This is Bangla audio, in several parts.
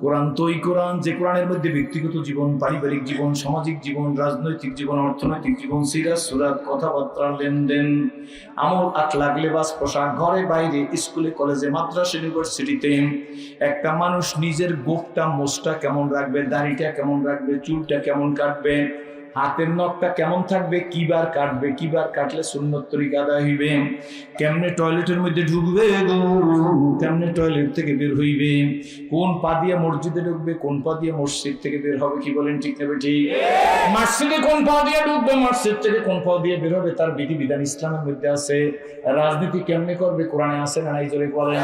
কোরআন তো ওই কোরআন যে কোরআনের মধ্যে ব্যক্তিগত জীবন, পারিবারিক জীবন, সামাজিক জীবন, রাজনৈতিক জীবন, অর্থনৈতিক জীবন, সিরাত সুরাত, কথাবার্তা, লেনদেন, আমল, আখলাক, লেবাস, পোশাক, ঘরে বাইরে, স্কুলে কলেজে, মাদ্রাসা, ইউনিভার্সিটিতে একটা মানুষ নিজের গোফটা মোষটা কেমন রাখবে, দাড়িটা কেমন রাখবে, চুলটা কেমন কাটবে, হাতের নখটা কেমন থাকবে, কিবার কাটবে, কিবার কাটলে সুন্নত তরিকা আদায় হইবে, কেমনে টয়লেটের মধ্যে ঢুকবে, কেমনে টয়লেট থেকে বের হইবে, কোন পা দিয়ে মসজিদে ঢুকবে, কোন পা দিয়ে মসজিদ থেকে বের হবে, কি বলেন ঠিক না ঠিক? মসজিদে কোন পা দিয়ে ঢুকবে, মসজিদ থেকে কোন পা দিয়ে বের হবে, তার বিধিবিধান ইসলামের মধ্যে আছে। রাজনীতি কেমনে করবে, কোরআনে আছে না নাই, জোরে বলেন।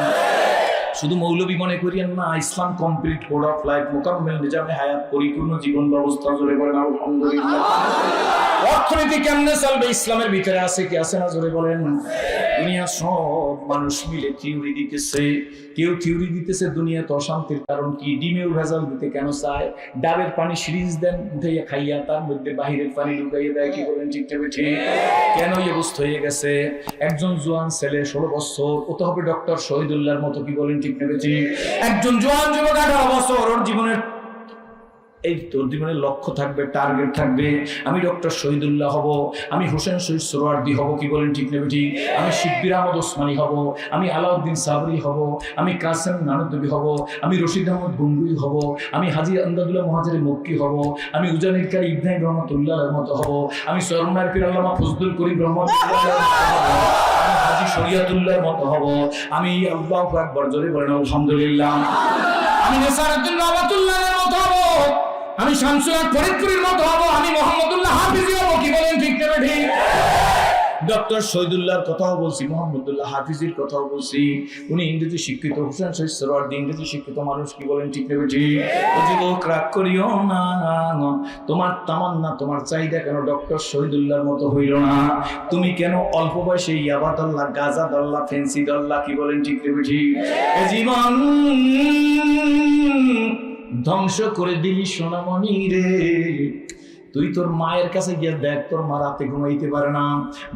শুধু মৌলবী মনে করিয়েন না, ইসলাম কমপ্লিট কোড অফ লাইফ, মোকাম্মেল নিজামে হায়াত, পরিপূর্ণ জীবন ব্যবস্থা, জোরে বলেন আলহামদুলিল্লাহ। অর্থনীতি কেমনে চলবে, ইসলামের ভিতরে আছে কি আছে না, জোরে বলেন। দুনিয়া সব মানুষ মিলে থিওরি দিতেছে, কেউ থিওরি দিতেছে দুনিয়াতে অশান্তির কারণ কি, ডিমেও ভেজাল দিতে কেন চায়, ডাবের পানি সিরিজ দেন উঠাইয়া খাইয়া তার মধ্যে বাহিরের পানি ঢুকাইয়া দেয়, কি বলেন ঠিক না ঠিক? কেন এই অবস্থা হয়ে গেছে? একজন জোয়ান ছেলে 16 বছর, ও তো হবে ডক্টর শহীদুল্লাহর মতো, কি বলেন ঠিক না ঠিক? একজন জোয়ান যুবক 18 বছর, ওর জীবনের এই তোর জীবনের লক্ষ্য থাকবে, টার্গেট থাকবে, আমি ডক্টর শহীদুল্লাহ হব, আমি হোসেন শহীদ সোহরাওয়ার্দী হব, কি বলেন ঠিক না ঠিক? আমি শিব্বির আহমদ ওসমানী হব, আমি আলাউদ্দিন সাবরি হব, আমি কাসেম নানুদ্দবী হব, আমি রশিদ আহমদ গঙ্গুই হব, আমি হাজী আমদাদুল্লাহ মহাজের মক্কি হব, আমি উজানির কারি ইব্রাহিম রহমতুল্লাহর মতো হব, আমি সরমার পীর আল্লামা ফজলুল করিম রহমতুল্লাহর মতো হব, আমি হাজী শরিয়াতুল্লাহর মতো হব, আমি আল্লাহু আকবার, জোরে বলেন আলহামদুলিল্লাহ। আমি নেসারউদ্দিন রহমতুল্লাহর মতো হব, আমি শামসুল হক ফরিদপুরের মতো হব, আমি মোহাম্মদুল্লাহ হাফিজি হব, কি বলেন ঠিক না ঠিক? ডক্টর শহীদুল্লাহর কথাও বলছি, মোহাম্মদুল্লাহ হাফিজির কথাও বলছি, উনি ইংরেজি শিক্ষিত, হোসেন শহীদ সোহরাওয়ার্দী ইংরেজি শিক্ষিত মানুষ, কি বলেন ঠিক না ঠিক? ও যুবক রাগ করিও না, তোমার তামান্না, তোমার চাহিদা কেন ডক্টর শহীদুল্লাহর মতো হইল না? তুমি কেন অল্প বয়সে ইয়াবা দল্লা, গাজা দল্লা, ফেন্সি দল্লা, কি বলেন ঠিক না ঠিক? এ জীবন ধ্বংস করে দিলি সোনামণি রে। তুই তোর মায়ের কাছে গিয়ে দেখ, তোর মা রাতে ঘুমাইতে পারে না,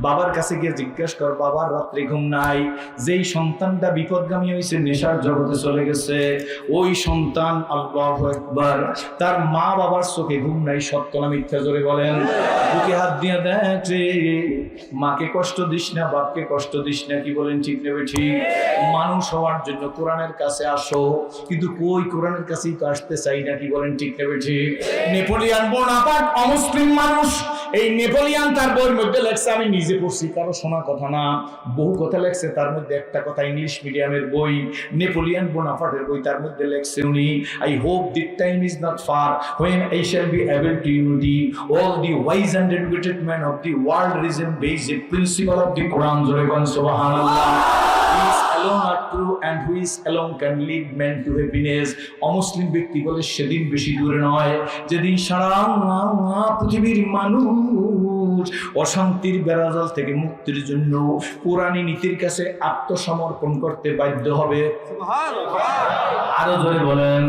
বাবার কাছে গিয়ে জিজ্ঞাসা কর, বাবার রাত্রে ঘুম নাই। যেই সন্তানটা বিপদগামী হয়েছে, নেশার জগতে চলে গেছে, ওই সন্তান, আল্লাহু আকবার, তার মা বাবার চোখে ঘুম নাই, সত্য না মিথ্যা, জোরে বলেন। বুকে হাত দিয়ে দেখ রে, মাকে কষ্ট দিস না, বাপকে কষ্ট দিস না, কি বলেন ঠিক নেবে ঠিক? মানুষ হওয়ার জন্য কোরআনের কাছে আসো, কিন্তু কই কোরআনের কাছেই তো আসতে চাই না, কি বলেন ঠিক নেবে ঠিক? নেপোলিয়ান বোনাপার্ট অমুসলিম মানুষ, এই নেপোলিয়ান তার বইয়ের মধ্যে লেখছে, আমি নিজে পড়ছি, কারো শোনা কথা না, বহু কথা লেখছে, তার মধ্যে একটা কথা, ইংলিশ মিডিয়ামের বই, নেপোলিয়ান বোনাপার্টের বই, তার মধ্যে লেখছে উনি, I hope the time is not far when I shall be able to unity all the wise and educated men of the world reason based principle of the Quran, জোরে বলেন সুবহানাল্লাহ। Alone are true and who is alone can lead men to happiness. অমুসলিম ব্যক্তি বলে সেদিন বেশি দূরে নয় যেদিন সারা পৃথিবীর মানুষ অশান্তির বেড়াজাল থেকে মুক্তির জন্য কোরআনী নীতির কাছে আত্মসমর্পণ করতে বাধ্য হবে। আরো জোরে বলেন,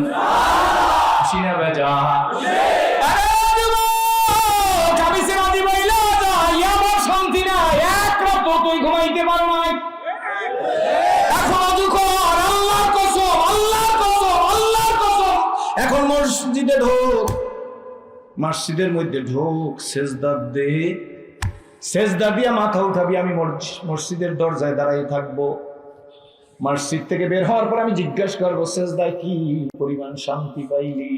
খুশি না বেজা? শান্তি না, এক রাত তুই ঘুমাইতে পারো না, এখন মসজিদে ঢোক, মসজিদের মধ্যে ঢোক, সেজদা দে, সেজদা দিয়া মাথা উঠাবি, আমি মসজিদের দরজায় দাঁড়াই থাকবো, মসজিদ থেকে বের হওয়ার পর আমি জিজ্ঞাসা করবো, সেজদায় কি পরিমাণ শান্তি পাইলি?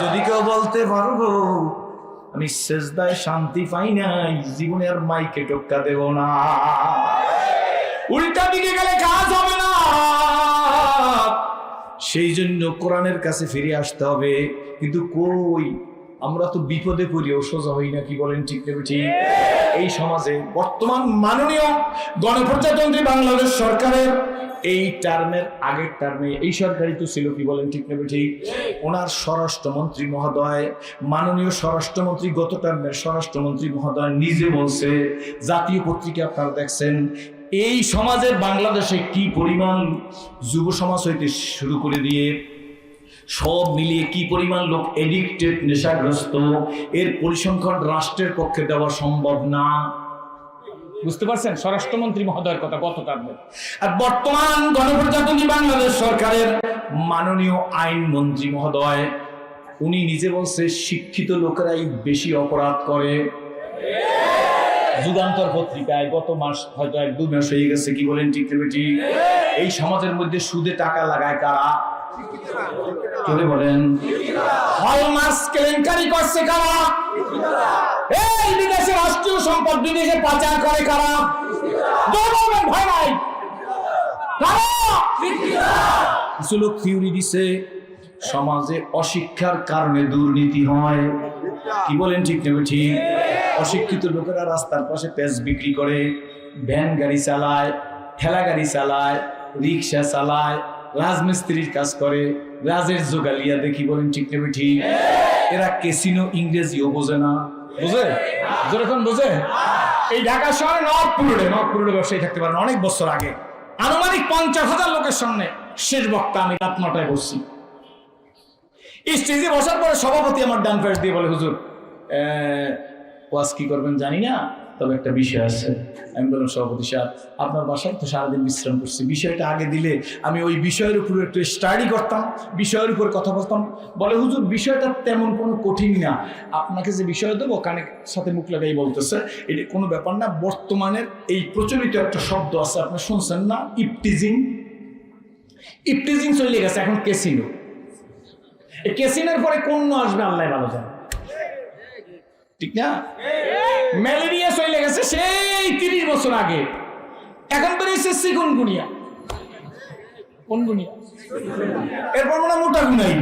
যদি কেউ বলতে পারবো আমি সেজদায় শান্তি পাই নাই, জীবনে আর মাইকে টোক্কা দেব না। উল্টা দিকে গেলে কাজ হবে না, সেই জন্য কোরআনের কাছে ফিরে আসতে হবে। কিন্তু কই, আমরা তো বিপদে পড়িও সোজা হই না, কি বলেন ঠিক না ঠিক? এই সমাজে বর্তমান মাননীয় গণপ্রজাতন্ত্রী বাংলাদেশ সরকারের এই টার্মের আগের টার্মে এই সরকারই তো ছিল, কি বলেন ঠিক না ঠিক? ওনার স্বরাষ্ট্রমন্ত্রী মহোদয়, মাননীয় স্বরাষ্ট্রমন্ত্রী, গত টার্মের স্বরাষ্ট্রমন্ত্রী মহোদয় নিজে বলছে, জাতীয় পত্রিকা আপনারা দেখছেন, এই সমাজের বাংলাদেশে কি পরিমাণ যুব সমাজ হইতে শুরু করে দিয়ে সব মিলিয়ে কি পরিমাণ লোক এডিক্টেড, নেশাগ্রস্ত, এর পরিসংখ্যান রাষ্ট্রের পক্ষে দেওয়া সম্ভব না। বুঝতে পারছেন? স্বরাষ্ট্রমন্ত্রী মহোদয়ের কথা গতকাল। আর বর্তমান গণপ্রজাতন্ত্রী বাংলাদেশ সরকারের মাননীয় আইনমন্ত্রী মহোদয় উনি নিজে বলছে শিক্ষিত লোকেরাই বেশি অপরাধ করে। যুগান্তর পত্রিকায় গত মাস হয়তো 1-2 মাস হয়ে গেছে, কি বলেন ঠিক না বেটি? এই সমাজের মধ্যে সুদে টাকা লাগায় কারা? চলে বলেন। হলমার্ক কেলেঙ্কারি করছে কারা? এই বিদেশে রাষ্ট্রীয় সম্পদ বিদেশে পাচার করে কারা? ভয় নাই। কিছু লোক থিওরি দিছে সমাজে অশিক্ষার কারণে দুর্নীতি হয়। কি বলেন ঠিক না ঠিক? অশিক্ষিত লোকেরা রাস্তার পাশে পেঁচ বিক্রি করে, ভ্যান গাড়ি চালায়, ঠেলা গাড়ি চালায়, রিক্সা চালায়, রাজমিস্ত্রির কাজ করে, রাজের জোগালিয়া দেখি। বলেন ঠিক না ঠিক? এরা ক্যাসিনো ইংরেজিও বোঝে না। বোঝে? যেরকম বোঝে। এই ঢাকা শহরে নবপুরে ব্যবসায়ী থাকতে পারেন। অনেক বছর আগে আনুমানিক 50,000 লোকের সামনে শেষ বক্তা আমি রাত 9টায় বসছি। স্টেজে বসার পরে সভাপতি আমার ডান পাশ দিয়ে বলে, হুজুর ওয়াজ কি করবেন জানি না, তবে একটা বিষয় আছে। আমি বললাম, সভাপতি সাহেব আপনার বাসায় তো সারাদিন বিশ্রাম করছি, বিষয়টা আগে দিলে আমি ওই বিষয়ের উপর একটু স্টাডি করতাম, বিষয়ের উপর কথা বলতাম। বলে, হুজুর বিষয়টা তেমন কোনো কঠিন না, আপনাকে যে বিষয় দেবো কানের সাথে মুখ লাগাই বলতেছে, এটা কোনো ব্যাপার না। বর্তমানের এই প্রচলিত একটা শব্দ আছে, আপনি শুনছেন না, ইপটিজিং চলে গেছে, এখন ক্যাসিনো। এই ক্যাসিনোর পরে কোন আসবে আল্লাহ ভালো জানে, ঠিক না? ম্যালেরিয়া চলে গেছে সেই 30 বছর আগে, এখন বেরিয়েছে চিকুনগুনিয়া। কোন গুনিয়া? এরপর মনে মোটা গুনাই।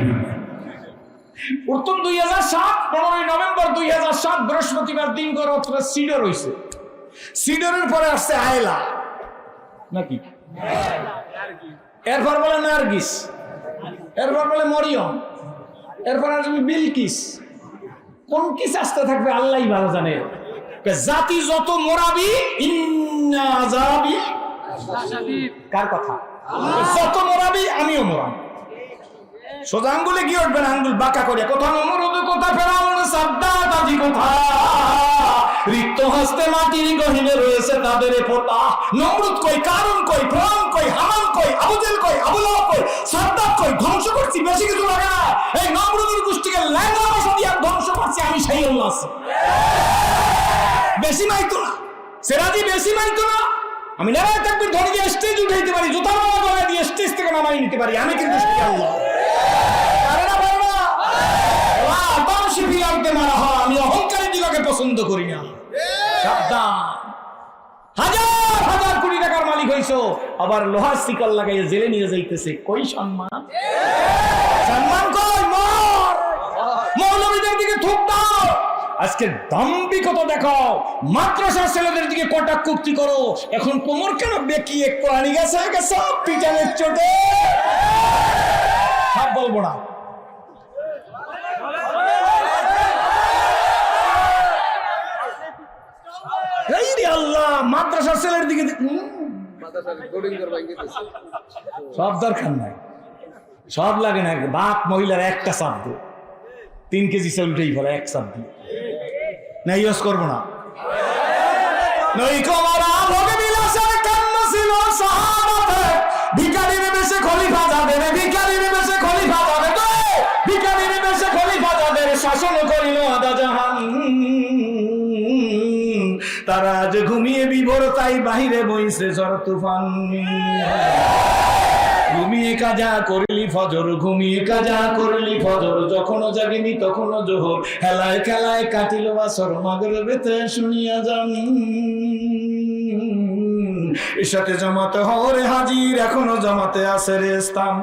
প্রথম 2007 15 নভেম্বর 2007 বৃহস্পতিবার দিন করে সিডর হয়েছে। সিডরের পরে আসছে আয়লা নাকি, এরপর বলে নার্গিস, এরপর বলে মরিয়ম, এরপর আসবে বিলকিস। কোন কিস আসতে থাকবে আল্লাহই ভালো জানে। জাতি যত মোরাবি কার কথা? যত মোরাবি আমিও মোরাবি। সোজা আঙ্গুলে কি উঠবে না, আঙ্গুল বাঁকা করে। কোথা নমরুদ, কোথা ফেরাউন, সাদ্দাত আদি কোথা, রিক্ত হস্তে মাটির গহীনে রয়েছে তাদের পোতা। নমরুদ কই, কারুন কই, ফেরাউন কই, হামান কই, আবু জেহেল কই, আবু লাহাব কই, সাদ্দাত কই। ধ্বংস করছি, বেশি কিছু লাগে না। এই নমরুদের গোষ্ঠীকে ল্যাংড়া ভাষা দিয়ে ধ্বংস করছি আমি, সেই আল্লাহ আছে। বেশি মাইতো না, সেরাজি বেশি মাইতো না। আমি নারায় তাকবীর ধরে দিয়ে স্টেজ উঠাইতে পারি, জুতা মালা গলায় দিয়ে স্টেজ থেকে নামাই নিতে পারি, আমি কিন্তু সেই আল্লাহ। আমি অহংকারী দিলাকে পছন্দ করি না। হাজার হাজার কোটি টাকার মালিক হইছো, আবার লোহার শিকল লাগাইয়া জেলে নিয়ে যাইতেছে। কই সম্মান? সম্মান কই? মৌলবীদের দিকে থুপ দাও। আজকে দাম্ভিকতা দেখাও, মাদ্রাসার ছেলেদের দিকে কটাক্ষুক্তি করো। এখন কোমর কেন বেঁকিয়ে কোরআনি গেছে পিটানের চোটে? সব বলবো না। আল্লাহ, মাদ্রাসার ছেলের দিকে সব দরকার নাই, সব লাগে না। বাপ মহিলার একটা চাপ দিয়ে 3 কেজি চাল উঠেই ফেলে, এক চাপ দিয়ে না। ইউজ করবো না। ভিখারির বেশে খলিফা যাবে, ভিখারির বেশে খলিফা যাবে, ভিখারির বেশে খলিফা যাবে, শাসন করিল আদা জাহান। তারা আজ ঘুমিয়ে বিভোর, তাই বাহিরে বইছে ঝড় তুফান। ঘুমিয়ে কাজা করলি ফজর, ঘুমিয়ে কাজা করলি ফজর, যখনও জাগিনি তখনও জোহর, হেলায় খেলায় কাটিল বাসর, মাগরিবেতে শুনিয়া যান। ইশাতে জামাতে হরে হাজির, এখনো জামাতে আছে রে স্থান।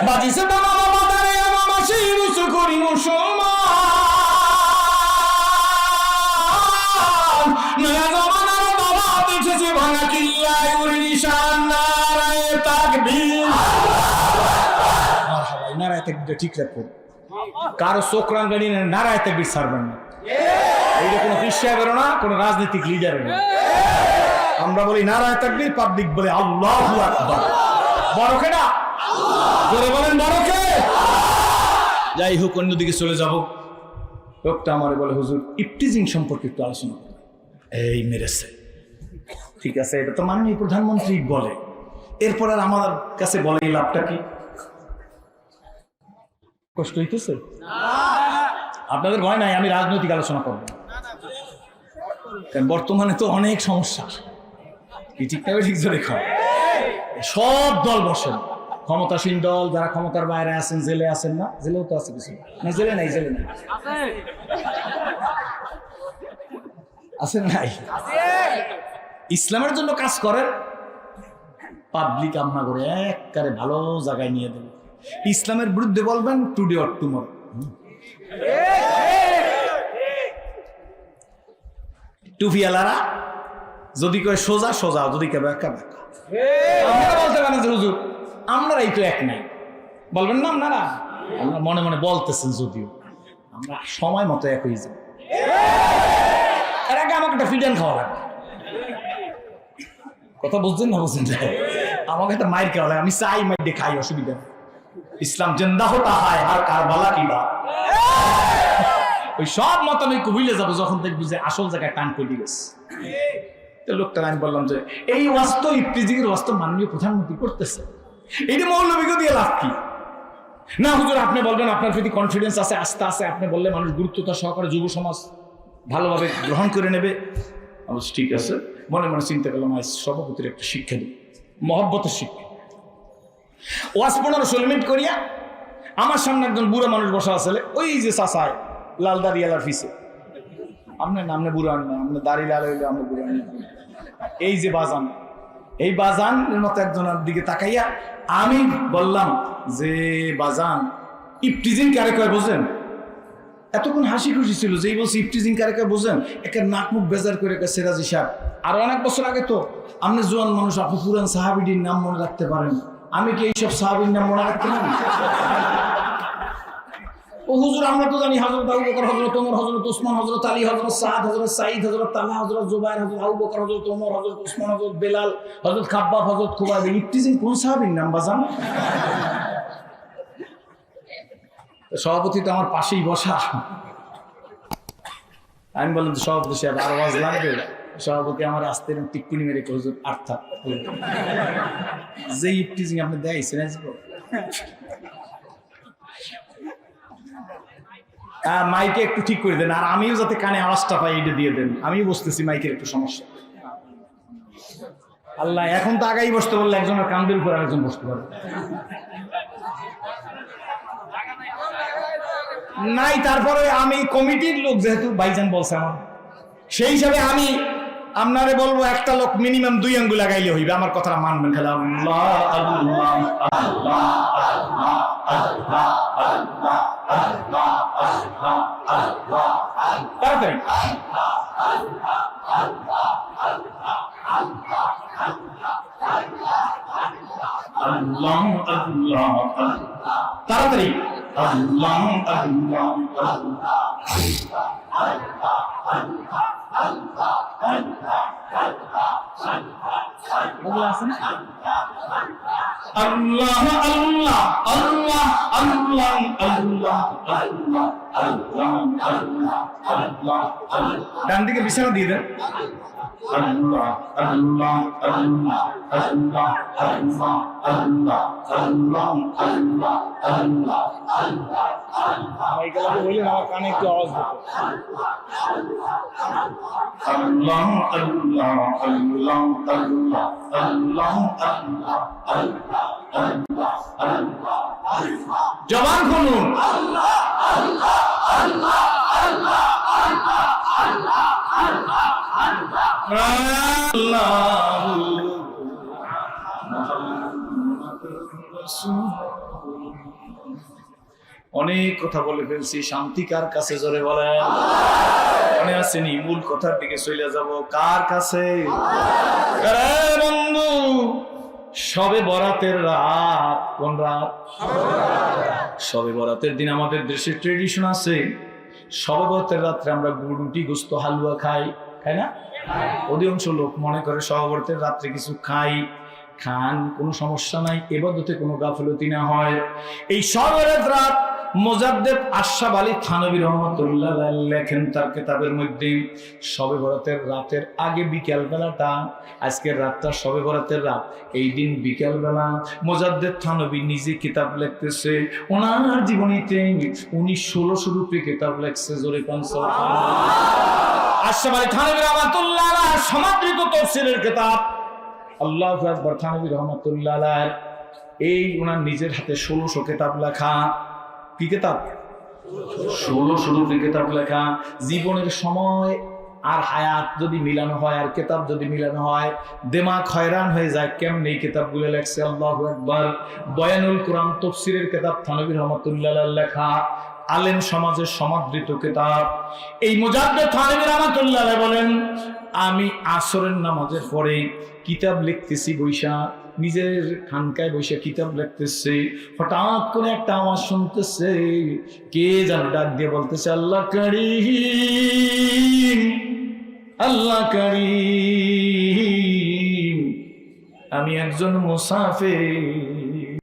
বাজিছে বাবা বাবা দারে আমা মাসি রুসু করি মুসলমান। নয়া জমানার বাবা দেখেছে ভাঙা কিল্লায় উড়ি নিশান। নারায়ে তাকবীর, মারহাবা। নারায়ে তাকবীর ঠিক রাখো, কারো চোখ রাঙানি নারায়ে তাকবীর ছাড়বেন না। এইটা কোনো কৃষ্ণা বেরো না, কোনো রাজনৈতিক লিডার না। আমরা বলি নারায়ে তাকবীর, পাবলিক বলে আল্লাহু আকবার। বড় কে না? জোরে বলেন বড় কে? যাই হোক, অন্যদিকে চলে যাব। লোকটা আমারে বলে, হুজুর ইফটিজিং সম্পর্কে একটু আলোচনা করেন। এই মেরেছে। ঠিক আছে, এটা তো মাননীয় প্রধানমন্ত্রী বলে, এরপর আর আমার কাছে বলে এই লাভটা কি? কষ্ট হইতেছে? আপনাদের ভয় নাই, আমি রাজনৈতিক আলোচনা করবো, কারণ বর্তমানে তো অনেক সমস্যা। কি ঠিক না? ঠিক জোরে খাও। সব দল বসেন, ক্ষমতাসীন দল, যারা ক্ষমতার বাইরে আছেন, জেলে আছেন না? জেলেও তো আছে কিছু না? জেলে নাই, জেলে নাই, আছেন নাই? ইসলামের জন্য কাজ করেন, পাবলিক আমনা করে একবারে ভালো জায়গায় নিয়ে দেবে। ইসলামের বিরুদ্ধে বলবেন টুডে অর টুমরো। টুপিওয়ালারা যদি কয় সোজা সোজা, যদি কে ব্যাখ্যা ব্যাখ্যা। আপনারা বলতে পারেন যে হুজুর আমরাই তো এক নাই, বলবেন না আপনারা? আমরা মনে মনে বলতেছেন, যদিও আমরা সময় মতো এক হয়ে যাই। এর আগে আমাকে একটা ফিডেন খাওয়া লাগে, কথা বুঝছেন না? বুঝছেন? আমাকে একটা মায়ের খাওয়া লাগে, আমি চাই মাইর দিয়ে খাই, অসুবিধা। ইসলাম জিন্দা হতা হয় আর কারবালা কিবা। ওই সব মতানৈক্য ভুলে যাবো যখন দেখবি যে আসল জায়গায় টান পড়ে গেছে। লোকটা আমি বললাম যে এই ওয়াস্ত ইফতিজির ওয়াস্ত মাননীয় প্রধানমন্ত্রী করতেছে, এইটা মৌলবীকে দিয়ে লাভ কি? না হুজুর আপনি বলবেন আপনার প্রতি কনফিডেন্স আছে, আস্থা আছে, আপনি বললে মানুষ গুরুত্বতা সহকারে যুব সমাজ ভালোভাবে গ্রহণ করে নেবে। অবশ্য ঠিক আছে, মনে মনে চিন্তা করলাম আজ সভাপতির একটা শিক্ষা দিই, মহব্বতের শিক্ষা। ওয়াজ 15-16 মিনিট করিয়া আমার সামনে একজন বুড়া মানুষ বসা আছে, ওই যে চাচায় লাল দাড়িয়ালার ফিসে, আপনার নামনে বুড়া আন না, আপনার দাড়ি লাল হইলে আমরা বুড়া আনি। এই যে বাজান, এই বাজানের মতো একজনের দিকে তাকাইয়া আমি বললাম যে বাজান ইফতিজিং কারে কয় বোঝেন? এতক্ষণ হাসি খুশি ছিল, যেই বলছি ইফতিজিং কারে কয় বোঝেন, একটা নাক মুখ বেজার করে সিরাজি সাহেব। আর অনেক বছর আগে তো আপনি জোয়ান মানুষ, আপনি পুরান সাহাবিটির নাম মনে রাখতে পারেন, আমি কি এইসব সাহাবির নাম মনে রাখতে পারি? ও হুজুর আমরা তো জানি হযরত আবু বকর, হযরত ওমর, হযরত ওসমান, হযরত আলী, হযরত সাদ, হযরত সাঈদ, হযরত তালহা, হযরত জুবাইর, হযরত আবু বকর, হযরত ওমর, হযরত ওসমান, হযরত বেলাল, হযরত খাব্বাব, হযরত খুবাইব। ইফতিজিং কোন সাহাবীর নাম বাজান? সভাপতি তো আমার পাশেই বসা। আমি বললাম সভাপতি সাহেব আর আওয়াজ লাগবে? সভাপতি আমার আস্তে টিক্কুনি মেরে হুজুর আর্থা যে ইফতিজিং আপনি দেয়ছেন মাইকে একটু ঠিক করে দেন, আর আমিও যাতে কানে আওয়াজটা পাই এটা দিয়ে দেন। আমিও বসতেছি, মাইকের একটু সমস্যা। আল্লাহ, এখন তো আগাই বসতে বললে একজনের কান্দের উপর আরেকজন বসতে পারে নাই। তারপরে আমি কমিটির লোক, যেহেতু ভাইজান বলছে আমার, সেই হিসাবে আমি আপনারে বলবো একটা লোক মিনিমাম 2 আঙ্গুল লাগাইলে হইবে, আমার কথাটা মানবেন। খালি আল্লাহ আল্লাহ আল্লাহ আল্লাহ আল্লাহ আল্লাহ আল্লাহ আল্লাহ আল্লাহ, তাড়াতাড়ি আল্লাহ আল্লাহ তাড়াতাড়ি আল্লাহ আল্লাহ আল্লাহ আল্লাহ আল্লাহ আল্লাহ আল্লাহ আল্লাহ আল্লাহ আল্লাহ আল্লাহ। ডান দিকে বিছানা দিয়ে দেন। আল্লাহ আল্লাহ আল্লাহ আল্লাহ আল্লাহ আল্লাহ আল্লাহ আল্লাহ আল্লাহ আল্লাহ। মাইকেল আপনি বললেন আমার কানে একটু আওয়াজ দিতে। আল্লাহ আল্লাহ আল্লাহ আল্লাহ আল্লাহ আল্লাহ আল্লাহ আল্লাহ আল্লাহ। জবান খুলুন। আল্লাহ আল্লাহ আল্লাহ আল্লাহ আল্লাহ আল্লাহ আল্লাহ আল্লাহ। অনেক কথা বলে ফেলছি, শান্তি কার কাছে? জোরে বলেন। মনে আসেনি? মূল কথার দিকে চলে যাব। কার কাছে? বন্ধু, শবে বরাতের রাত। কোন রাত? শবে বরাতের দিন আমাদের দেশে ট্রেডিশন আছে, শবে বরাতের রাত্রে আমরা গুড়, রুটি, গোস্ত, হালুয়া খাই, খাই না? অধিকাংশ লোক মনে করে শবে বরাতের রাত্রে কিছু খান, কোনো সমস্যা নাই, ইবাদতে কোনো গাফলতি না হয়। এই শবে বরাত রাত মুজাদ্দেদ আশরাফ আলী থানভী রাহমাতুল্লাহ আলাইহি লেখেন তার কিতাবের মধ্যে, শবে বরাতের রাতের আগে বিকেল বেলাটা, আজকের রাতটা শবে বরাতের রাত, এই দিন বিকেল বেলা মুজাদ্দেদ থানভী নিজে কিতাব লিখতেছে। ওনার জীবনীতে উনি 1600 রূপে কিতাব লিখছে। জোরে কোন সুবহানাল্লাহ। আশরাফ আলী থানভী রাহমাতুল্লাহ আলাইহি সমাদৃত তাফসীরের কিতাব আল্লাহু আকবার থানভী রাহমাতুল্লাহ আলাইহি, এই ওনার নিজের হাতে 1600 কিতাব লেখা। কি কিতাব? 1600 রূপে কিতাব লেখা। জীবনের সময় আর হায়াত যদি মিলানো হয়, আর কিতাব যদি মিলানো হয়, দিমাগ হয়রান হয়ে যায় কেমনে এই কিতাবগুলো লেখছে। আল্লাহু আকবার। বয়ানুল কোরআন তাফসীরের কিতাব থানভী রাহমাতুল্লাহ আলাইহি লেখা, আলেম সমাজের সমাদৃত কিতাব। এই মুজাদ্দেদ থানভী রাহমাতুল্লাহ আলাইহি বলেন, আমি আসরের নামাজের পরে কিতাব লিখতেছি বৈশা, নিজের খানকায় বসে কিতাব লিখতেছে। হঠাৎ করে একটা আওয়াজ শুনতেছে, কে যেন ডাক দিয়ে বলতেছে, আল্লাহ কারীম, আল্লাহ কারীম, আমি একজন মুসাফির,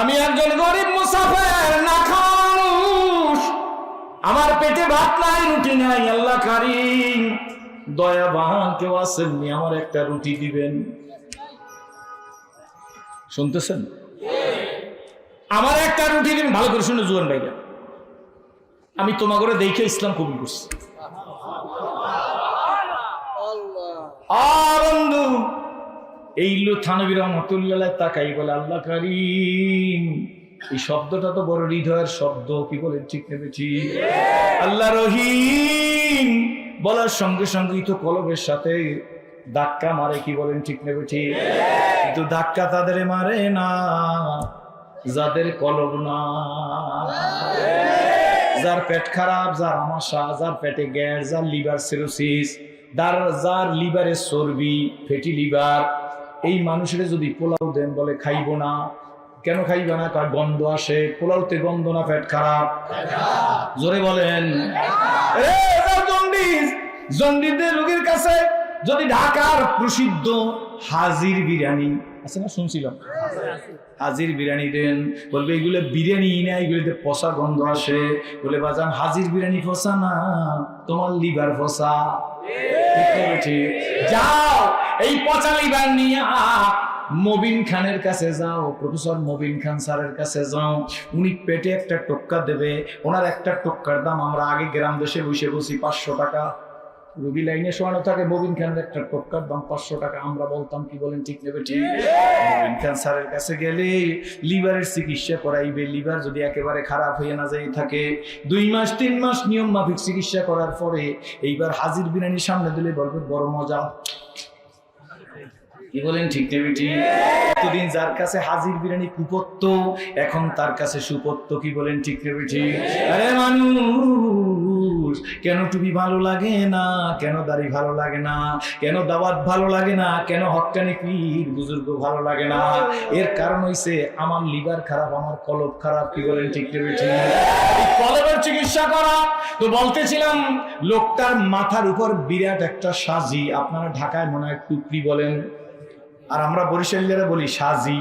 আমি একজন গরিব মুসাফির, না খাওয়া মানুষ, আমার পেটে ভাত নাই, রুটি নাই, আল্লাহ কারীম দয়াবান কেউ আসেননি, আমার একটা রুটি দিবেন। শুনতেছেন? আমার একটা রুটি দিবেন। ভালো করে শুনে জুয়ান ভাইরা, আমি তোমার করে দেখে ইসলাম কবুল করছি। বন্ধু, এই লো থানভী রাহমাতুল্লাহ তাকাই বলে, আল্লাহ কারীম, এই শব্দটা তো বড় হৃদয়ের শব্দ। কি বলে, ঠিক নেবে? ঠিক। আল্লাহ রহিম বলার সঙ্গে সঙ্গেই তো কলবের সাথে ধাক্কা মারে। কি বলেন, ঠিক নেবে? ঠিক। কিন্তু ধাক্কা তাদের মারে না যাদের কলব না, যার পেট খারাপ, যার আমাশা, যার পেটে গ্যাস, যার লিভার সিরোসিস, যার লিভারে চর্বি, ফ্যাটি লিভার, এই মানুষের যদি পোলাও দেন বলে খাইব না। কেন খাইবে না? কার গন্ধ আসে। পোলাওতে গন্ধ না পেট খারাপ? জোরে বলেন। জন্ডিসের রোগীর কাছে যদি ঢাকার প্রসিদ্ধ হাজির বিরিয়ানি আছে না, শুনছিলাম, হাজির বিরিয়ানি দেন, বলবে এগুলো বিরিয়ানি না, এগুলোতে পচা গন্ধ আসে। বলে বাজান, হাজির বিরিয়ানি পচা না, তোমার লিভার পচা। যাও এই পচা লিভার নিয়ে মবিন খানের কাছে যাও, প্রফেসর মবিন খান স্যারের কাছে যাও, উনি পেটে একটা টোক্কা দেবে। ওনার একটা টোক্কার দাম আমরা আগে গ্রাম দেশে বসে বসি 500 টাকা। রুগী লাইনে শোয়ানো থাকে, মবিন খানের একটা টোক্কার দাম 500 টাকা। আমরা বলতাম, কি বলেন, ঠিক নেবে? ঠিক। মবিন খান স্যারের কাছে গেলে লিভারের চিকিৎসা করাইবে। লিভার যদি একেবারে খারাপ হয়ে না যায় থাকে, 2 মাস 3 মাস নিয়ম মাফিক চিকিৎসা করার পরে এইবার হাজির বিরিয়ানির সামনে দিলে বলবে বড় মজা। কি বলেন, ঠিক নেবে? ঠিক। এতদিন যার কাছে হাজির বিরিয়ানি কুপত্য, এখন তার কাছে সুপত্য। কি বলেন, ঠিক নেবে? ঠিক। আরে মানুষ, কেন টুপি ভালো লাগে না, কেন দাড়ি ভালো লাগে না, কেন দাওয়াত ভালো লাগে না, কেন হক্কানি পীর বুজুর্গ ভালো লাগে না? এর কারণ হইছে আমার লিভার খারাপ, আমার কলব খারাপ। কি বলেন, ঠিক নেবে? ঠিক। এই কলবের চিকিৎসা করা তো বলতেছিলাম, লোকটার মাথার উপর বিরাট একটা সাজি। আপনারা ঢাকায় মনে হয় টুকরি বলেন, আর আমরা বরিশালীরা বলি সাজি।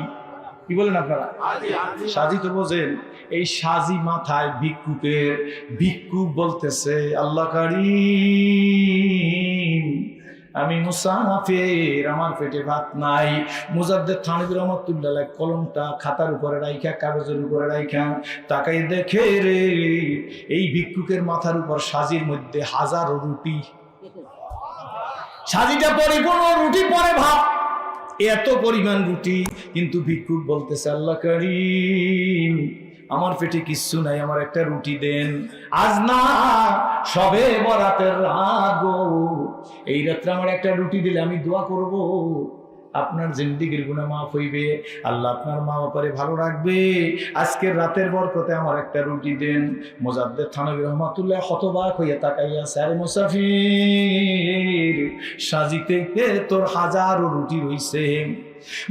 কি বলেন আপনারা? সাজি তো বোঝেন। এই সাজি মাথায় ভিক্ষুকের, ভিক্ষুক বলতেছে, আল্লাহ কারীম, আমি মুসাফির, আমার পেটে ভাত নাই। মুজাদ্দেদ থানভী রাহমাতুল্লাহ আলাইহি কলমটা খাতার উপরে রাইখা, কাগজের উপরে রাইখা তাকাই দেখে রে, এই ভিক্ষুকের মাথার উপর সাজির মধ্যে 1000 রুটি। সাজিটা পরিপূর্ণ রুটি পরে ভাত, এত পরিমাণ রুটি। কিন্তু ভিক্ষুক বলতেছে, আল্লাহ কারীম, আমার পেটে কিচ্ছু নাই, আমার একটা রুটি দেন। আজ না, সবে বরাতের রাত গো, এই রাত্রে আমার একটা রুটি দিলে আমি দোয়া করব, আপনার জিন্দেগির গুনাহ মাফ হইবে, আল্লাহ আপনার মা বাবারে ভালো রাখবে। আজকের রাতের বরকতে আমার একটা রুটি দেন। মুজাদ্দেদ থানভী রাহমাতুল্লাহ হতবাক হইয়া তাকাইয়া, আরে মুসাফির, সাজিতে তোর 1000 রুটি রইছে।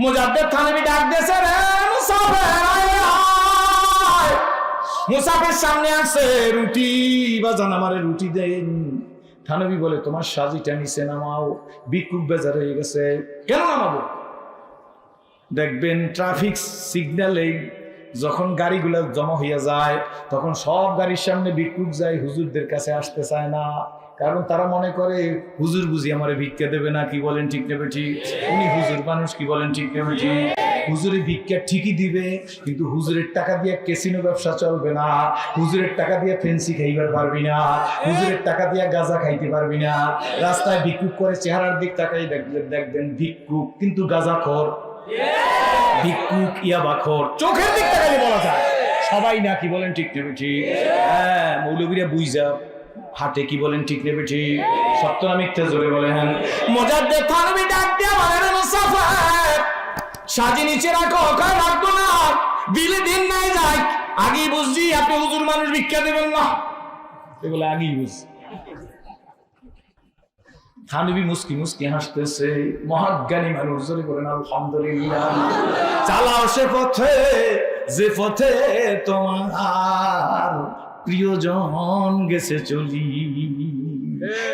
মুজাদ্দেদ থানভী ডাক দিয়েছে, রে মুসাফির, মুসাফির সামনে আসে, রুটি বাজান, আমারে রুটি দেন। থানভী বলে, তোমার সাজিটা নিচে নামাও। ভিক্ষুক বেজার হয়ে গেছে, কেন নামাবো? দেখবেন ট্রাফিক সিগন্যালে যখন গাড়িগুলো জমা হইয়া যায় তখন সব গাড়ির সামনে ভিক্ষুক যায়, হুজুরদের কাছে আসতে চায় না, কারণ তারা মনে করে হুজুর বুঝি আমারে ভিক্ষা দেবে না। কি বলেন ঠিক নেবে ঠিক? উনি হুজুর মানুষ, কি বলেন ঠিক নেবে ঠিক? হুজুরে ভিক্ষা ঠিকই দিবে, কিন্তু হুজুরের টাকা দিয়ে ক্যাসিনো ব্যবসা চলবে না, হুজুরের টাকা দিয়ে ফেন্সি খাইবার পারবি না, হুজুরের টাকা দিয়ে গাঁজা খাইতে পারবি না। রাস্তায় ভিক্ষুক করে চেহারার দিক তাকাই দেখবেন ভিক্ষুক কিন্তু গাঁজাখোর, ভিক্ষুক ইয়াবাখোর, চোখের দিক তাকালে বলা যায় সবাই না। কি বলেন ঠিক নেবে ঠিক? হ্যাঁ, মৌলবীরা বুঝা হাটে। কি বলেন ঠিক নেবে ঠিক? সত্য না মিথ্যা জোরে বলেন। মুজাদ্দিদ থানভী ডাক দিয়া বলেন, মুসাফির সাজি নিচে রাখো, কয় রাখবো না, দিলে দিন নাই যায়। আগেই বুঝছি আপনি হুজুর মানুষ, ভিক্ষা দেবেন না, এগুলো আগেই বুঝছি। থানভী মুস্কি মুস্কি হাসতেছে, মহাজ্ঞানী মানুষ, জোরে বলেন আলহামদুলিল্লাহ। চালাও সে পথে যে পথে তোমার প্রিয়জন গেছে চলি,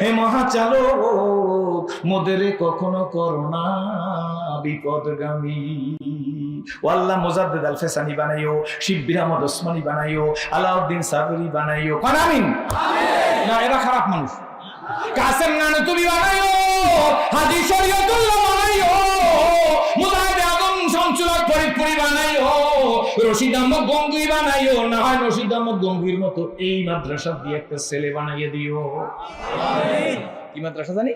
হে মহাচালক মোদের কখনো করোনা বিপদগামী। ওয়াল্লাহ মুজাদ্দিদ আল ফেসানি বানাইও, শিব্বির আহমদ ওসমানী বানাইও, আলাউদ্দিন সাবরি বানাইও, কোন আমিন? না, এরা খারাপ মানুষ। কাসেম নানুতুবি বানাইও, হাজী শরীয়তুল্লাহ বানাইও, মুজাহিদ আজম শামসুল ফরিদপুরি বানাইও, রশিদ আহমদ গঙ্গুই বানাইও, না হয় রশিদ আহমদ গঙ্গুইর মতো এই মাদ্রাসা দিয়ে একটা ছেলে বানাইয়ে দিও। কি মাদ্রাসা জানি?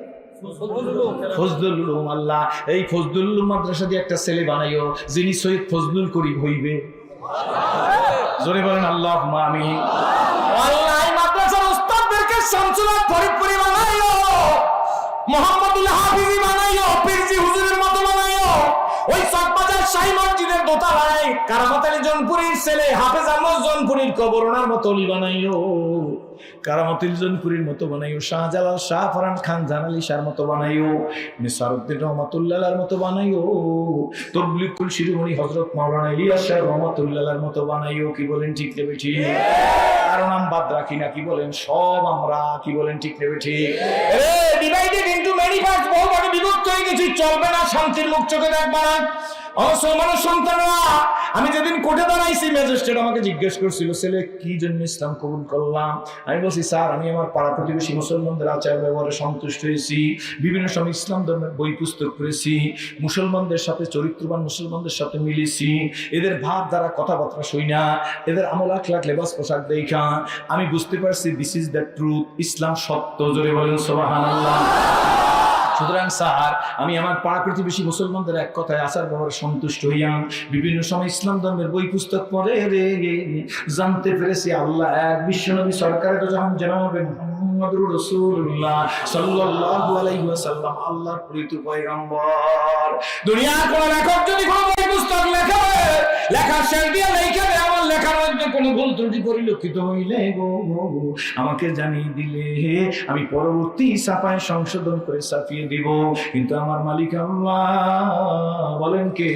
ফজলুল উলুম। আল্লাহ এই ফজলুল উলুম মাদ্রাসা দিয়ে একটা ছেলে বানাইও, যিনি সৈয়দ ফজলুল করিম হইবে। জোরে বলেন আল্লাহুম্মা আমিন। আল্লাহ এই মাদ্রাসার উস্তাদদেরকে শামসুল ফরিদপুরি বানাইও, মুহাম্মদুল হাফিজি বানাইও, পীরজি হুজুরের মতো বানাইও। ওই চকবাজার শাহী মসজিদের দোতলায় কারামত আলী জনপুরীর ছেলে হাফেজ আহমদ জনপুরীর কবর ওনার মতো অলি বানাইও, কারামত আলী জনপুরীর মতো বানাইও, শাহজালাল শাহ ফরান খান জানালি শাহর মতো বানাইও, নিসারউদ্দিন রহমাতুল্লাহর মতো বানাইও, তবলিগুল শিরোমণি হযরত মাওলানা ইলিয়াস শাহ রহমাতুল্লাহর মতো বানাইও। কি বলেন ঠিক নেবে ঠিক? কারো নাম বাদ রাখি না। কি বলেন? সব আমরা। কি বলেন ঠিক নেবে ঠিক? ডিভাইডেড ইনটু মেনি পার্টস, বহু ভাগে বিভক্ত হয়ে গেছি, চলবে না, শান্তির মুখ চোখে দেখবা না। মানুষ সন্তানরা, আমি যেদিন কোর্টে দাঁড়াইছি ম্যাজিস্ট্রেট আমাকে জিজ্ঞেস করছিল, ছেলে কি জন্য ইসলাম কবুল করলাম? আমি বলছি, স্যার আমি আমার পাড়া প্রতিবেশী মুসলমানদের আচার ব্যবহারে সন্তুষ্ট হয়েছি, বিভিন্ন সময় ইসলাম ধর্মের বই পুস্তক পড়েছি, মুসলমানদের সাথে চরিত্রবান মুসলমানদের সাথে মিলেছি, এদের ভাব দ্বারা কথাবার্তা শুই না, এদের আমল আখলাক লেবাস পোশাক দেখা আমি বুঝতে পারছি দিস ইজ দ্য ট্রুথ, ইসলাম সত্য। জোরে বলেন সুবহানাল্লাহ। সুতরাং স্যার আমি আমার পাড়া প্রতিবেশী মুসলমানদের এক কথায় আচার ব্যবহারে সন্তুষ্ট হইয়া বিভিন্ন সময় ইসলাম ধর্মের বই পুস্তক পড়ে জানতে পেরেছি আল্লাহ এক, বিশ্বনবী সরকারের যখন জানাবেন মুহাম্মদুর রাসূলুল্লাহ সাল্লাল্লাহু আলাইহি ওয়াসাল্লাম আল্লাহর প্রিয় পয়গম্বর। দুনিয়ার কোন লেখক যদি কোনো বই পুস্তক লেখে, লেখার শেষ দিয়ে লেখা দেয় আমার লেখার মধ্যে কোনো ভুল ত্রুটি পরিলক্ষিত হইলে আমাকে জানিয়ে দিলে আমি পরবর্তী ছাপায় সংশোধন করে ছাপিয়ে দিব, কিন্তু আমার মালিক আল্লাহ। বলেন কে?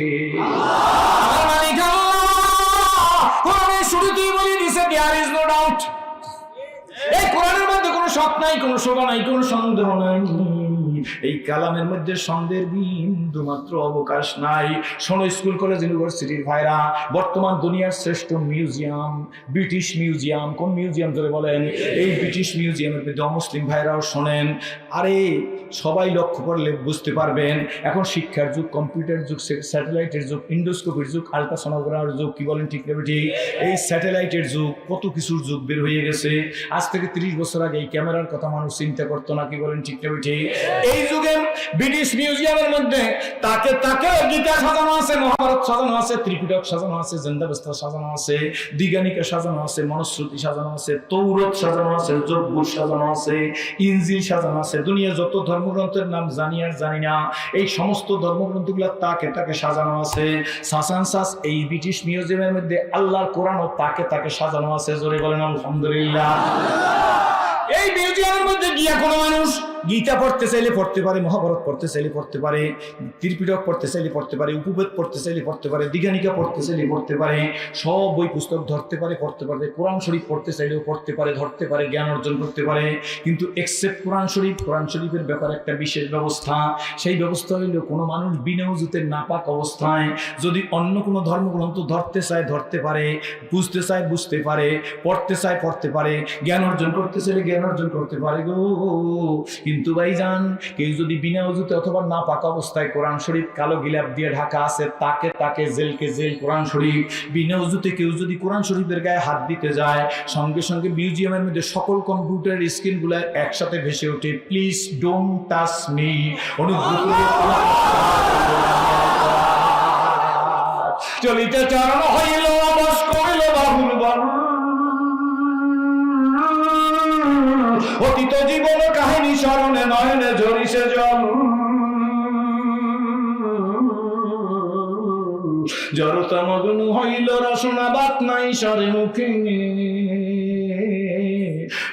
আমার মালিক আল্লাহ। কোরআনে শুরুতেই বলে দিয়েছে দেয়ার ইজ নো ডাউট। এই কোরআনের মধ্যে কোনো শক নাই, কোনো শোভা নাই, কোনো সন্দেহ নাই। এই কালামের মধ্যে সন্দেহের বিন্দু মাত্র অবকাশ নাই। শোনো স্কুল কলেজ ইউনিভার্সিটির ভাইরা, বর্তমান দুনিয়ার শ্রেষ্ঠ মিউজিয়াম ব্রিটিশ মিউজিয়াম। কোন মিউজিয়াম ধরে বলেন? এই ব্রিটিশ মিউজিয়ামের মধ্যে অমুসলিম ভাইরাও শোনেন। আরে সবাই লক্ষ্য করলে বুঝতে পারবেন, এখন শিক্ষার যুগ, কম্পিউটার যুগ, স্যাটেলাইটের যুগ, ইন্ডোস্কোপির যুগ, আলট্রাসোনোগ্রাফির যুগ। কি বলেন ঠিক নেবে ঠিক? এই স্যাটেলাইটের যুগ, কত কিছুর যুগ বের হয়ে গেছে। আজ থেকে 30 বছর আগে এই ক্যামেরার কথা মানুষ চিন্তা করতো না। কি বলেন ঠিক নেবে ঠিক? এই যুগে ব্রিটিশ মিউজিয়ামের মধ্যে তাকে তাকে গীতা সাজানো আছে, মহাভারত সাজানো আছে, ত্রিপিটক সাজানো আছে, জিন্দাবেস্তা সাজানো আছে, দিগানিকা সাজানো আছে, মনুস্মৃতি সাজানো আছে, তৌরত সাজানো আছে, জব্বুর সাজানো আছে, ইনজিল সাজানো আছে। দুনিয়া যত ধর্মগ্রন্থের নাম জানি আর জানি না, এই সমস্ত ধর্মগ্রন্থগুলো তাকে তাকে সাজানো আছে। সাসানসাস এই ব্রিটিশ মিউজিয়ামের মধ্যে আল্লাহর কোরআনও তাকে তাকে সাজানো আছে। জোরে বলেন আলহামদুলিল্লাহ। এই মিউজিয়ামের মধ্যে গিয়া কোনো মানুষ গীতা পড়তে চাইলে পড়তে পারে, মহাভারত পড়তে চাইলে পড়তে পারে, ত্রিপিটক পড়তে চাইলে পড়তে পারে, উপবেদ পড়তে চাইলে পড়তে পারে, দীঘানিকা পড়তে চাইলে পড়তে পারে, সব বই পুস্তক ধরতে পারে, পড়তে পারে, কোরআন শরীফ পড়তে চাইলেও পড়তে পারে, ধরতে পারে, জ্ঞান অর্জন করতে পারে। কিন্তু এক্সেপ্ট কোরআন শরীফ, কোরআন শরীফের ব্যাপারে একটা বিশেষ ব্যবস্থা। সেই ব্যবস্থা হইল কোনো মানুষ বিনা উযুতে নাপাক অবস্থায় যদি অন্য কোনো ধর্মগ্রন্থ ধরতে চায় ধরতে পারে, বুঝতে চায় বুঝতে পারে, পড়তে চায় পড়তে পারে, জ্ঞান অর্জন করতে চাইলে জ্ঞান অর্জন করতে পারে গো। কিন্তু ভাইজান কেউ যদি বিনা উযুতে অথবা নাপাক অবস্থায়, কোরআন শরীফ কালো গিলাপ দিয়ে ঢাকা আছে, তাকে তাকে জেলকে জেল কোরআন শরীফ, বিনা উযুতে কেউ যদি কোরআন শরীফের গায়ে হাত দিতে যায়, সঙ্গে সঙ্গে মিউজিয়ামের মধ্যে সকল কম্পিউটার স্ক্রিনগুলো একসাথে ভেসে ওঠে, প্লিজ ডোন্ট টাচ মি, অনুগ্রহ করে চলিতে চরণ হইল বস করিল বাহুল বাহুল, অতীত জীবন কাহিনী স্মরণে নয়নে ঝরিছে জল, জড়তা মগ্ন হইল রসনা বাত নাই সরে মুখে,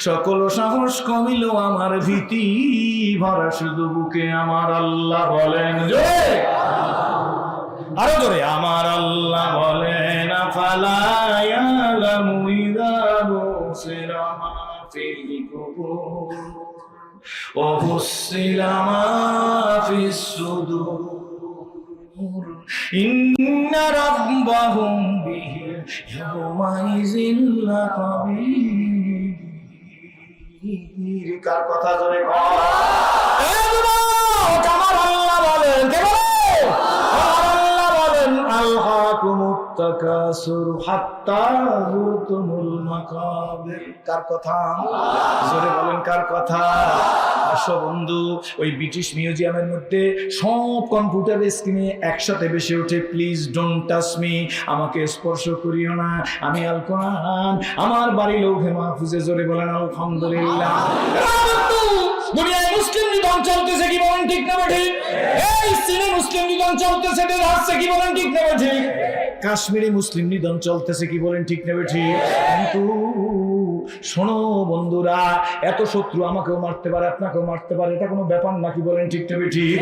সকল সাহস কমিল আমার ভীতি ভরা শুধু বুকে, আমার আল্লাহ বলেন জোরে, আরো জোরে, আমার আল্লাহ বলেন আফালা ইয়ালামু ইযা বুসিরা মা ফিল কুবুর ওয়া হুসিলা মা ফিস সুদুর ইন্না রাব্বাহুম বিহি ইয়াওমাইযিন লাকাবীর। কার কথা জোরে কর, আমার আল্লাহ বলেন, কে বলে? আলহাকুমুত তাকাসুর হাত্তা যুরতুমুল মাকাবির। কার কথা? জোরে বলেন কার কথা? আসো বন্ধু, ওই ব্রিটিশ মিউজিয়ামের মধ্যে সব কম্পিউটার স্ক্রিনে একসাথে ভেসে ওঠে, প্লিজ ডোন্ট টাচ মি, আমাকে স্পর্শ করিও না, আমি আল কোরআন আমার বাড়ি লৌহে মাহফুজে। জোরে বলেন আলহামদুলিল্লাহ। দুনিয়ায় মুসলিম নিধন চলতেছে, কি বলেন ঠিক না ঠিক? এই চীনে মুসলিম নিধন চলতেছে, আসছে, কি বলেন ঠিক না ঠিক? কাশ্মীরে মুসলিম নিধন চলতেছে, কি বলেন ঠিক না ঠিক? কিন্তু শোনো বন্ধুরা, এত শত্রু আমাকেও মারতে পারে, আপনাকেও মারতে পারে, এটা কোনো ব্যাপার না, কি বলেন ঠিক না ঠিক?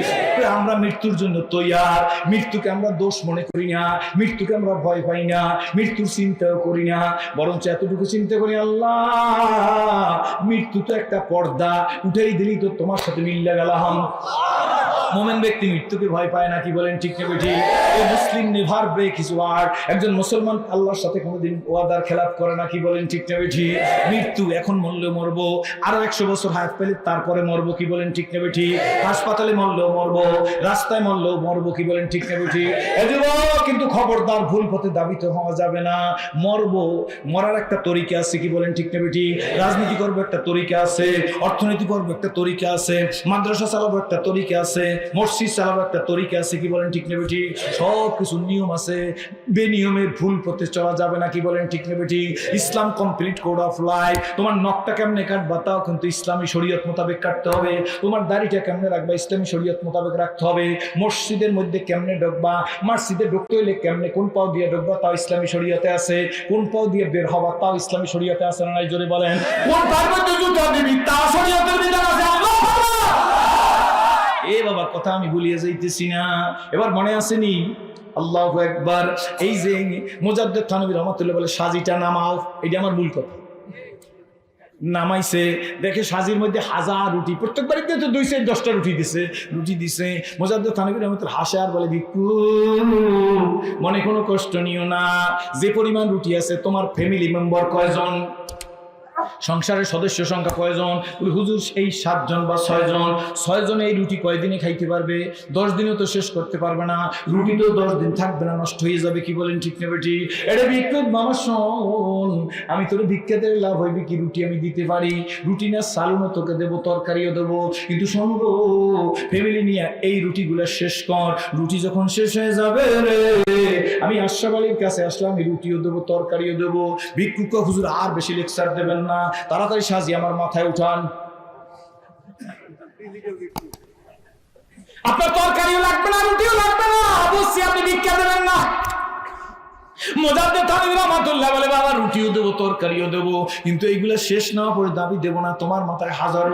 আমরা মৃত্যুর জন্য তৈয়ার, মৃত্যুকে আমরা দোষ মনে করি না, মৃত্যুকে আমরা ভয় পাই না, মৃত্যুর চিন্তাও করি না, বরঞ্চ এতটুকু চিন্তা করি, আল্লাহ মৃত্যু তো একটা পর্দা, উঠেই দিলি তো তোমার সাথে মিল্লা গেলাম। মোমেন ব্যক্তি মৃত্যুকে ভয় পায় না, কি বলেন ঠিক না ঠিক? এই মুসলিম নেভার ব্রেক হিজ ওয়ার্ড, একজন মুসলমান আল্লাহর সাথে কোনোদিন ওয়াদার খেলাফ করে না, কি বলেন ঠিক না ঠিক? মৃত্যু এখন মরলেও মরবো, আরো 100 বছর হায়াত পেলে তারপরে মরবো, কি বলেন ঠিক না ঠিক? হাসপাতালে মরলেও মরবো, রাস্তায় মরলেও মরবো, কি বলেন ঠিক না ঠিক? কিন্তু খবরদার ভুল পথে দাবিত হওয়া যাবে না, মরবো, মরার একটা তরিকা আছে, কি বলেন ঠিক না ঠিক? রাজনীতি করবো একটা তরিকা আছে, অর্থনীতি করবো একটা তরিকা আছে, মাদ্রাসা চালাবো একটা তরিকা আছে, মসজিদ চালাবো একটা তরিকা আছে, কি বলেন ঠিক না বেটি? সব কিছু নিয়ম আছে, বেনিয়মে ভুল পথে চলা যাবে না, কি বলেন ঠিক না বেটি? ইসলাম কমপ্লিট কোড অফ লাইফ। তোমার নখটা কেমনে কাটবা তাও কিন্তু ইসলামী শরীয়ত মোতাবেক কাটতে হবে, তোমার দাড়িটা কেমনে রাখবা ইসলামী শরীয়ত মোতাবেক রাখতে হবে, মসজিদের মধ্যে কেমনে ঢুকবা, মসজিদে ঢুকতে হইলে কেমনে কোন পাও দিয়ে ঢুকবা তাও ইসলামী শরীয়তে আছে, কোন পাও দিয়ে বের হবা তাও ইসলামী শরীয়তে আছে না নাই জোরে বলেন? কোন পার মধ্যে জুতা দিবি তাও শরীয়তের বিধান আছে। এ বাবা কথা আমি ভুলিয়ে যাইতেছি না, এবার মনে আসেনি? আল্লাহু আকবার। এই যে মুজাদ্দেদ থানভী রহমাতুল্লাহ বলে সাজিটা নামাও, এটা আমার মূল কথা। নামাইছে, দেখে সাজির মধ্যে 1000 রুটি, প্রত্যেক বাড়িতে তো 210টা রুটি দিছে। মুজাদ্দেদ থানভী রহমাতুল্লাহ হাসে আর বলে, ভিক্ষু মনে কোনো কষ্ট নিও না, যে পরিমাণ রুটি আছে তোমার ফ্যামিলি মেম্বার কয়জন, সংসারের সদস্য সংখ্যা কয়জন? হুজুর এই 7 জন বা 6 জন। 6 জন এই রুটি কয়দিনে খাইতে পারবে? 10 দিনও তো শেষ করতে পারবে না, রুটি তো 10 দিন থাকবে না, নষ্ট হয়ে যাবে, কি বলেন ঠিক না বেটি? এটা ভিক্ষুক মামা শোন, আমি তোর ভিক্ষা দিয়ে লাভ হইবে কি? রুটি আমি দিতে পারি, রুটি না চালুনও তোকে দেবো, তরকারিও দেবো, কিন্তু শোনবো ফ্যামিলি নিয়ে এই রুটিগুলো শেষ কর। রুটি যখন শেষ হয়ে যাবে রে, আমি আশরাফ আলীর কাছে আসলাম, আমি রুটিও দেবো তরকারিও দেবো। ভিক্ষুক হুজুর আর বেশি লেকচার দেবেন না, তাড়াতাড়ি সাজি আমার মাথায় উঠান, আপনার তরকারিও লাগবে না, রুটিও লাগবে না, অবশ্যই আপনি ভিক্ষা দেবেন না। মুজাদ্দিদ থানভী রাহমাতুল্লাহ বলে বাবা রুটিও দেবো তরকারিও দেবো, কিন্তু এইগুলো শেষ না পরে দাবি দেবো না। তোমার মাথায় হাজার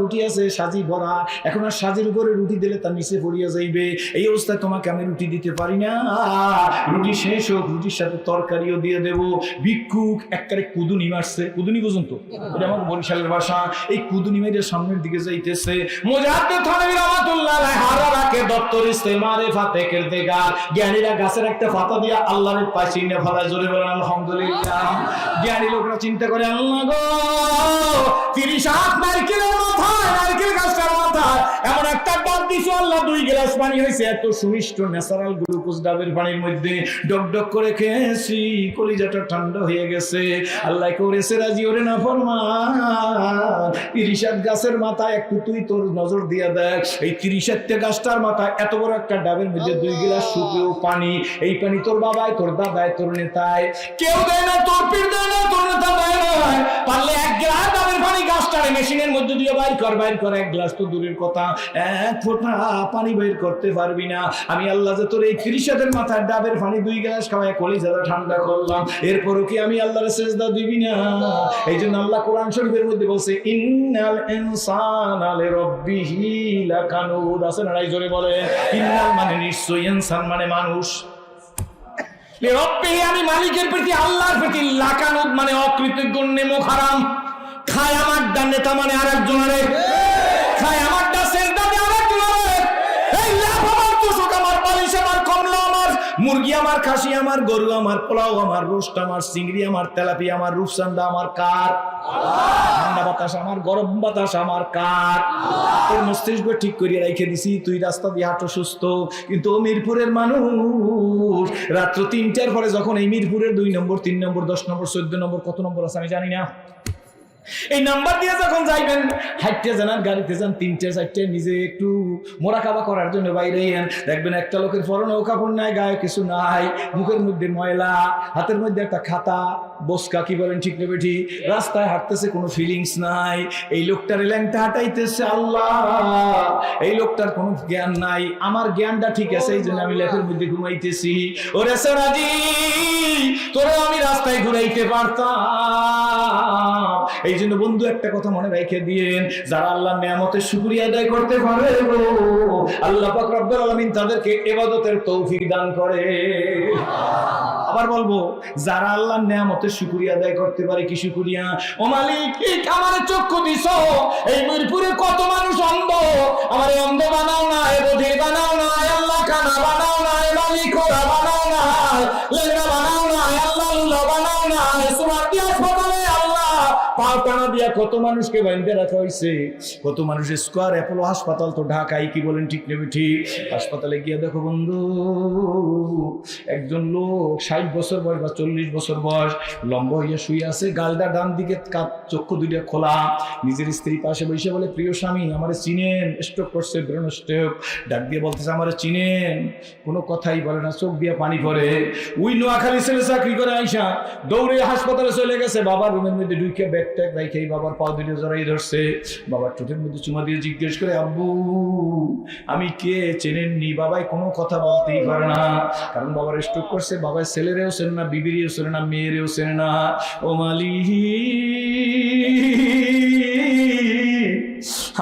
রুটি আছে সাজি ভরা, এখন আর সাজির উপরে রুটি দিলে তার নিচে পড়িয়া যাইবে, এই অবস্থায় তোমাকে আমি রুটি দিতে পারি না। রুটি শেষ হোক, রুটির সাথে তরকারিও দিয়ে দেবো। ভিক্ষুক একবারে কুদুনি মারছে, কুদুনি পর্যন্ত, এটা আমার বরিশালের ভাষা, এই কুদুনি মেরে সামনের দিকে যাইতেছে। মুজাদ্দিদ থানভী রাহমাতুল্লাহ হারারাকে দপ্তর ইস্তেমারে ফাতে করতে গা, জ্ঞানীরা গাছের একটা পাতা দিয়া আল্লাহর পায়ে চিনে ফেলায়, জোরে বলেন আলহামদুলিল্লাহ। জ্ঞানী লোকরা চিন্তা করে আল্লাহ গো 30 হাত নারকেলের মাথায়, নারকেল গাছটার মাথায় এমন একটা ডাব দিছো আল্লাহ, 2 গ্লাস পানি হয়েছে, এত সুমিষ্ট ন্যাচারাল গ্লুকোজ ডাবের পানির মধ্যে ডক ডক করে খেয়েছি, কলিজাটা ঠান্ডা হয়ে গেছে। আল্লাহ করেছে রাজি, ওরে না ফরমান 30 হাত গাছের মাথায় একটু তুই তোর নজর দিয়া দেখ, এই 30 হাত গাছটার মাথায় এত বড় একটা ডাবের মধ্যে 2 গ্লাস শুকনো পানি, এই পানি তোর বাবাই, তোর দাদাই, তোর নেতায় কেউ দেয় না, তোর পীর দেয় না, তোর নেতা দেয় না। পারলে 1 গ্লাস ডাবের পানি গাছটারে মেশিনের মধ্যে দিয়ে বাইর কর, 1 গ্লাস তো দূরের কথা, 1 ফোঁটা পানি বের করতে পারবি না। আমি আল্লাহ যে তোর এই 30 হাতের মাথায় ডাবের পানি 2 গ্লাস খাওয়ায় কলিজাটা ঠান্ডা করলাম, এরপরও কি আমি আল্লাহর সিজদা দিবি না? এই জন্য আল্লাহ কোরআন শরীফের মধ্যে বলছে ইন্নাল ইনসানা লিরাব্বিহি লাকানুদ, আছে না? এই জোরে বলে ইন্নাল মানে নিশ্চয়ই, ইনসান মানে মানুষ, আমি মালিকের প্রতি, আল্লাহর প্রতি, লাকানুদ মানে অকৃতজ্ঞ, নেমো হারাম, খায় আমার ডান নেতা মানে আরেকজনের, খায় আমার ডা সেজদা দিয়ে আরেকজনের, এই লাভ আমার, তোষক আমার, বালিশ আমার, কমলা আমার, মুরগি আমার, খাসি আমার, গরু আমার, পোলাও আমার, রোস্ট আমার, চিংড়ি আমার, তেলাপিয়া আমার, রূপচান্দা আমার, কার? ঠান্ডা বাতাস আমার, গরম বাতাস আমার, কার? তোর মস্তিষ্ক ঠিক করিয়ে রেখে দিছি, তুই রাস্তা দিয়ে হাঁটো সুস্থ, কিন্তু ও মিরপুরের মানুষ রাত্র 3টার পরে যখন এই মিরপুরের 2 নম্বর, 3 নম্বর, 10 নম্বর, 14 নম্বর, কত নম্বর আছে আমি জানি না, এই নাম্বার দিয়ে যখন যাইবেন, হাইটে যান আর গাড়িতে যান, 3টে 4টে নিজে একটু মোরাকাবা করার জন্য বাইরে দেখবেন একটা লোকের পরনেও কাপড় নাই, গায়ে কিছু নাই, মুখের মধ্যে ময়লা, হাতের মধ্যে একটা খাতা, বসকা কি বলেন ঠিক নেবে ঠিক, রাস্তায় হাঁটতেছে, কোনো ফিলিংস নাই, এই লোকটার ল্যাংটা হাঁটাইতেছে আল্লাহ, এই লোকটার কোনো জ্ঞান নাই, আমার জ্ঞানটা ঠিক আছে, এই জন্য আমি লেখের মধ্যে ঘুমাইতেছি। ওরে সেরাজি, তোরা আমি রাস্তায় ঘুরাইতে পারতাম। এই জন্য বন্ধু একটা কথা মনে রেখে দিয়েন, যারা আল্লাহর নিয়ামতের শুকরিয়া আদায় করতে পারে আল্লাহ পাক রব্বুল আলামিন তাদেরকে ইবাদতের তৌফিক দান করে। আবার বলবো, যারা আল্লাহর নিয়ামতের শুকরিয়া আদায় করতে পারে, কি শুকরিয়া? ও মালিক, এই আমারে চক্ষু দিছো, এই মিরপুরে কত মানুষ অন্ধ, আমারে অন্ধ বানাও না, বধির বানাও না আল্লাহ, কানা বানাও না মালিক, ওরা বানাও না, লেঙ্গা বানাও না আল্লাহ, লুলা বানাও না, সুমার দিয়া ফোটালে আল্লাহ, পাও টানা দিয়া কত মানুষকে বাইন্ধে রাখা হয়েছে, কত মানুষ স্কোয়ার অ্যাপোলো হাসপাতাল তো ঢাকায়, কি বলেন ঠিক নেবে ঠিক, হাসপাতালে গিয়ে দেখো বন্ধু, একজন লোক 60 বছর বয়স বা 40 বছর বয়স, লম্বা হইয়া শুয়ে আছে, গালটা ডান দিকে, চক্ষু 2টা খোলা, নিজের স্ত্রী পাশে বসে বলে, প্রিয় স্বামী আমারে চিনেন? স্ট্রোক করছে, ব্রেন স্ট্রোক, ডাক দিয়ে বলতেছে আমারে চিনেন? কোনো কথাই বলে না, চোখ দিয়ে পানি পড়ে। ওই নোয়াখালী ছেলে চাকরি করে আইসা দৌড়ে হাসপাতালে চলে গেছে, বাবার রুমের মধ্যে ঢুকে ব্যাগ ট্যাগ রাইখে বাবার পা 2টা জড়াই ধরছে, বাবার ঠোঁটের মধ্যে চুমা দিয়ে জিজ্ঞেস করে, আব্বু আমি কে? চেনেননি? বাবাই কোনো কথা বলতেই পারে না, কারণ বাবার স্ট্রোক করছে, বাবার ছেলেরেও চেনে না, বিবিরেও চেনে না, মেয়েরেও চেনে না। ও মালিক,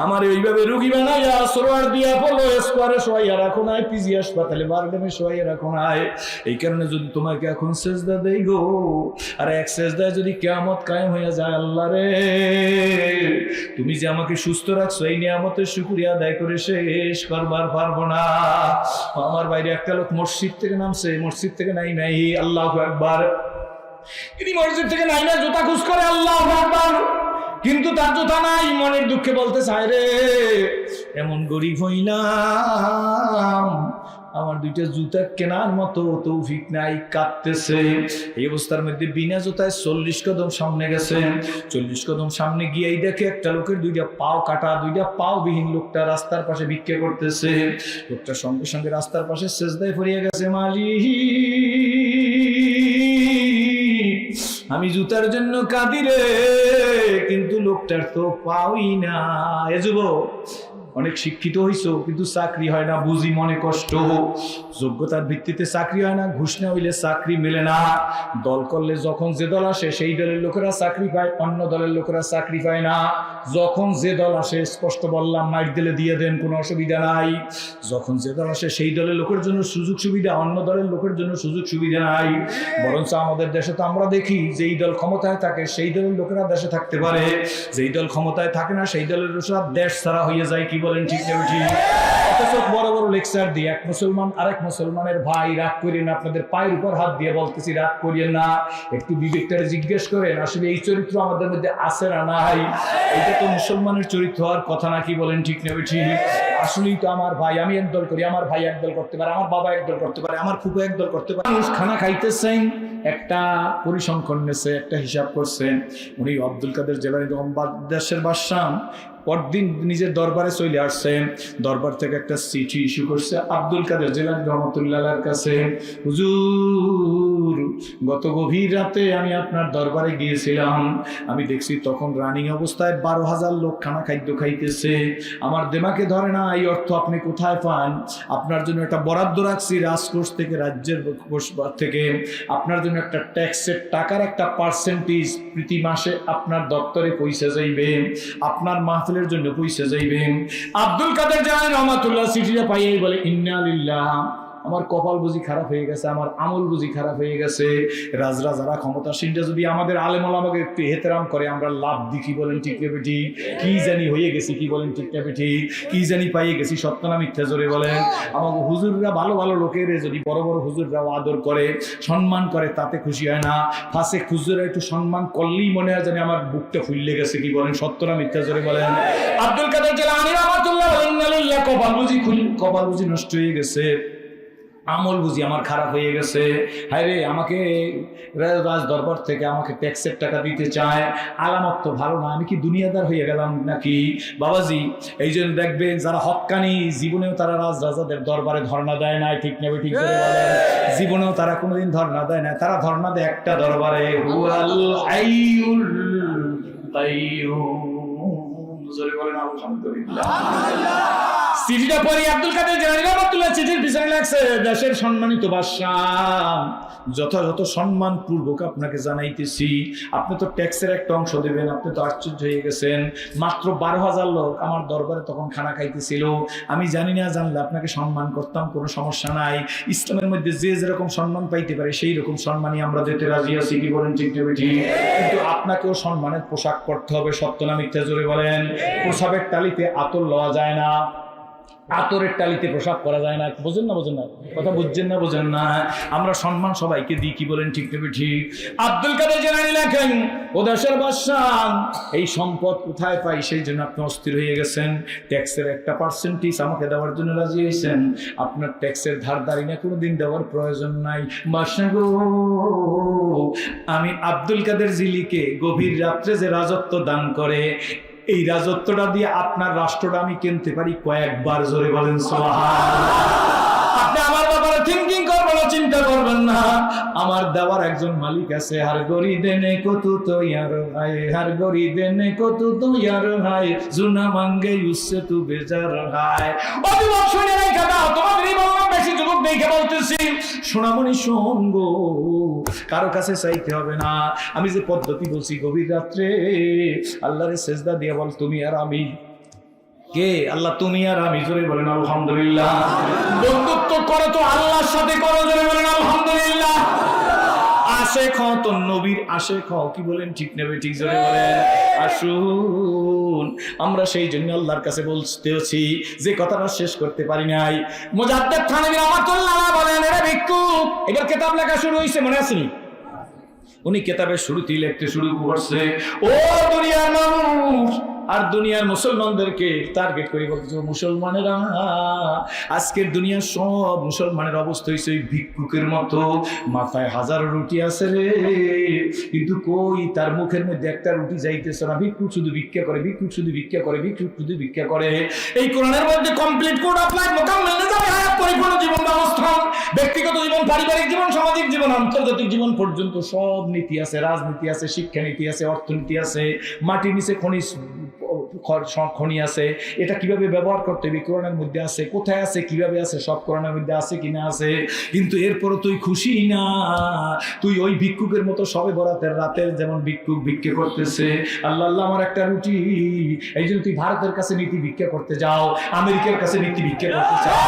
আমার ওইভাবে রুগী বানাইয়া সরোয়ার দিয়া পড়লো, স্কোয়ারে শোয়াইয়া রাখো নাই, পিজি হাসপাতালে বারডেমে শোয়াইয়া রাখো নাই। এই কারণে যদি তোমাকে এখন সেজদা দেই গো, আর এক সেজদায় যদি কিয়ামত কায়েম হয়ে যায়, আল্লাহ রে তুমি যে আমাকে সুস্থ রাখছো, এই নিয়ামতের শুকরিয়া আদায় করে শেষ করবার পারবো না। আমার বাইরে একটা লোক মসজিদ থেকে নামছে, মসজিদ থেকে নাই আল্লাহু আকবার, তিনি মসজিদ থেকে নাই না, জুতা খুশ করে আল্লাহু আকবার, কিন্তু তার জুতা নাই, মনের দুঃখে বলতে চায় রে এমন গরিব হইলাম, আমার 2টা জুতা কেনার মতো তৌফিক নাই, কাঁদতেছে। এই অবস্থার মধ্যে বিনা জুতায় 40 কদম সামনে গেছে, 40 কদম সামনে গিয়েই দেখে একটা লোকের 2টা পাও কাটা, 2টা পাও বিহীন লোকটা রাস্তার পাশে ভিক্ষা করতেছে। লোকটা সঙ্গে সঙ্গে রাস্তার পাশে সেজদায় পড়িয়া গেছে, মালিক আমি জুতার জন্য কাঁদি রে, কিন্তু লোকটার তো পাওই না। এ যুবক, অনেক শিক্ষিত হইছো কিন্তু চাকরি হয় না, বুঝি মনে কষ্ট। যোগ্যতার ভিত্তিতে চাকরি হয় না, ঘুষ না হইলে চাকরি মেলে না। দল করলে যখন যে দল আসে সেই দলের লোকেরা চাকরি পায়, অন্য দলের লোকেরা চাকরি পায় না। যখন যে দল আসে, স্পষ্ট বললাম, মাইট দিলে দিয়ে দেন, কোনো অসুবিধা নাই। যখন যে দল আসে সেই দলের লোকের জন্য সুযোগ সুবিধা, অন্য দলের লোকের জন্য সুযোগ সুবিধা নাই। বরঞ্চ আমাদের দেশে তো আমরা দেখি যেই দল ক্ষমতায় থাকে সেই দলের লোকেরা দেশে থাকতে পারে, যেই দল ক্ষমতায় থাকে না সেই দলের লোকেরা দেশ ছাড়া হয়ে যায়। কি বলেন, ঠিক না ঠিক? অথচ বড় বড় লেকচার দিয়ে এক মুসলমান আরেক মুসলমানের ভাই, রাগ করিয়েন, আপনাদের পায়ের উপর হাত দিয়ে বলতেছি, রাগ করিয়েন না। একটু বিবেকটারে জিজ্ঞেস করেন, আসলে এই চরিত্র আমাদের মধ্যে আছে না নাই? এটা তো মুসলমানের চরিত্র হওয়ার কথা না। কি বলেন, ঠিক না ঠিক? আসলেই তো আমার ভাই, আমি একদল করি, আমার ভাই একদল করতে পারে, আমার বাবা একদল করতে পারে, আমার ফুফু একদল করতে পারে। মানুষ খানা খাইতেছেন, একটা পরিসংখ্যান নেছে, একটা হিসাব করছেন। উনি আব্দুল কাদের জেলানি দেশের বাদশাহ পরদিন নিজের দরবারে চলে আসছেন। দরবার থেকে একটা চিঠি ইস্যু করছে আব্দুল কাদের জিলানী রহমতুল্লাহর কাছে। হুজুর, গত গভীর রাতে আমি আপনার দরবারে গিয়েছিলাম, আমি দেখছি তখন রানিং অবস্থায় 12,000 লোক খানা খাদ্য খাইতেছে। আমার দেমাকে ধরে না, এই অর্থ আপনি কোথায় পান? আপনার জন্য একটা বরাদ্দ রাখছি রাজকোষ থেকে, রাজ্যের কোষ থেকে আপনার জন্য একটা ট্যাক্সের টাকার একটা পার্সেন্টেজ প্রতি মাসে আপনার দপ্তরে পয়সা যাইবে, আপনার মাহফিলের জন্য পয়সা যাইবে। আব্দুল কাদের জিলানী রহমাতুল্লাহ চিঠিটা পাইয়াই বলে, ইন্না লিল্লাহ, আমার কপাল বুঝি খারাপ হয়ে গেছে, আমার আমল বুঝি খারাপ হয়ে গেছে। রাজরা যারা ক্ষমতাসীনরা যদি আমাদের আলেম ওলামাকে একটু এহতেরাম করে, আমরা লাভ দিই। কি বলেন, ঠিক না বেটি? কি জানি হয়ে গেছি, কি বলেন, ঠিক না বেটি? কি জানি পাইয়ে গেছি, সত্য না মিথ্যা জোরে বলেন? আমাকে হুজুররা, ভালো ভালো লোকের যদি বড় বড় হুজুররাও আদর করে, সম্মান করে, তাতে খুশি হয় না। ফাঁসে হুজুররা একটু সম্মান করলেই মনে হয় জানি আমার বুকটা ফুললে গেছে। কি বলেন, সত্য না মিথ্যা জোরে বলেন? আব্দুল কাদের জিলানী রহমাতুল্লাহ ইন্না লিল্লাহ, কপাল বুঝি নষ্ট হয়ে গেছে, আমল বুঝি আমার খারাপ হয়ে গেছে। হায় রে, আমাকে রাজ দরবার থেকে আমাকে ট্যাক্সের টাকা দিতে চায়, আলামত তো ভালো না। আমি কি দুনিয়াদার হয়ে গেলাম নাকি? বাবাজি, এই জন্য দেখবেন যারা হক্কানি, জীবনেও তারা রাজাদের দরবারে ধর্ণা দেয় না। ঠিক নেবে, ঠিক করে বলেন? জীবনেও তারা কোনোদিন ধর্ণা দেয় না। তারা ধর্ণা দেয় একটা দরবারে, হুয়াল হাইয়ুল কাইয়্যুম। জোরে বলেন আলহামদুলিল্লাহ। চিঠিটা পড়ি আব্দুল কাদের জিলানী রহমাতুল্লাহ চিঠির পিছনে লাগছে, দেশের সম্মানিত বাদশাহ, যথাযথ সম্মান পূর্বক আপনাকে জানাইতেছি, আপনি তো ট্যাক্সের একটা অংশ দেবেন। আপনি তো আশ্চর্য হয়ে গেছেন, মাত্র 12,000 লোক আমার দরবারে তখন খানা খাইতেছিল। আমি জানি না, জানলে আপনাকে সম্মান করতাম, কোনো সমস্যা নাই। ইসলামের মধ্যে যে যেরকম সম্মান পাইতে পারে সেই রকম সম্মানই আমরা দিতে রাজি আছি। কি বলেন, ঠিক না ঠিক? কিন্তু আপনাকেও সম্মানের পোশাক পরতে হবে। সত্য না মিথ্যা জোরে বলেন? পোশাকের টালিতে আতর লওয়া যায় না, আতরের টালিতে পোশাক করা যায় না। বোঝেন না? বোঝেন না? কথা বুঝছেন না? বোঝেন না? আমরা সম্মান সবাইকে দিই। কি বলেন, ঠিক না ঠিক? আব্দুল কাদের জিলানী লেখেন, ও দেশের বাদশাহ, এই সম্পদ কোথায় পাই সেই জন্য আপনি অস্থির হয়ে গেছেন। ট্যাক্সের একটা পার্সেন্টেজ আমাকে দেওয়ার জন্য রাজি হয়েছেন। আপনার ট্যাক্সের ধার দাঁড়ি না কোনোদিন দেওয়ার প্রয়োজন নাই। বাদশাহ গো, আমি আব্দুল কাদের জিলিকে গভীর রাত্রে যে রাজত্ব দান করে, এই রাজত্বটা দিয়ে আপনার রাষ্ট্রটা আমি কিনতে পারি কয়েকবার। জোরে বলেন সুবহানাল্লাহ। আপনি আমার ব্যাপারে থিঙ্কিং করবেন না, চিন্তা করবেন না। আমার দেওয়ার একজন মালিক আছে। হার গরি দেনে কত তো ইয়ার হায়, হার গরি দেনে কত তো ইয়ার হায়, জুনা মাঙ্গে উসে তু বেজার হায়। ও যুবক শুনে নাই কথা, তোমাদের এই বললাম বেশি যুবক দেখে বলতেছি, সোনামণি সঙ্গ কারো কাছে চাইতে হবে না। আমি যে পদ্ধতি বলছি, গভীর রাত্রে আল্লাহরে সেজদা দিয়ে বল, তুমি আর আমি। কে? আল্লাহ, তুমি আর আমি। জোরে বলেন আলহামদুলিল্লাহ। বন্ধুত্ব করো তো আল্লাহর সাথে করো। জোরে বলেন আলহামদুলিল্লাহ। আশেক হও তো নবীর আশেক হও। কি বলেন, ঠিক নেবে, ঠিক? জোরে বলেন। আসুন, আমরা সেই জন্য আল্লাহর কাছে বলতেছি যে কথাটা শেষ করতে পারি নাই। মুজাদ্দেদ থানভী রাহমাতুল্লাহ বলেন, এরা ভিক্ষুক। এবার কিতাব লেখা শুরু হয়েছে, মনে আসেনি? উনি কিতাবের শুরুতেই লিখতে শুরু করছে, ও দুনিয়ার মানুষ আর দুনিয়ার মুসলমানদেরকে টার্গেট করে বলতেছে, মুসলমানেরা, আজকের দুনিয়ার সব মুসলমানের অবস্থা হয়েছে ওই ভিক্ষুকের মতো। মাথায় হাজারো রুটি আছে রে, কিন্তু কই তার মুখের মধ্যে একটা রুটি যাইতেছে না। ভিক্ষুক শুধু ভিক্ষা করে, ভিক্ষুক শুধু ভিক্ষা করে, ভিক্ষুক শুধু ভিক্ষা করে। এই কোরআনের মধ্যে কমপ্লিট কোড অফ লাইফ, মোকাম্মেল নিজামে হায়াত, পরিপূর্ণ জীবন ব্যবস্থা, ব্যক্তিগত জীবন, পারিবারিক জীবন, সামাজিক জীবন, আন্তর্জাতিক জীবন পর্যন্ত সব নীতি আছে। রাজনীতি আছে, শিক্ষানীতি আছে, অর্থনীতি আছে, মাটির নিচে খনিজ খনি আছে, এটা কিভাবে ব্যবহার করতে হবে কোরআনের মধ্যে আছে, কোথায় আছে, কিভাবে আছে, সব কোরআনের মধ্যে আছে কিনা আছে। কিন্তু এরপরও তুই খুশি না, তুই ওই ভিক্ষুকের মতো সবে বরাতের রাতের যেমন ভিক্ষুক ভিক্ষে করতেছে, আল্লাহ আল্লাহ আমার একটা রুটি, এই জন্য তুই ভারতের কাছে নীতি ভিক্ষা করতে যাও, আমেরিকার কাছে নীতি ভিক্ষা করতে চাও।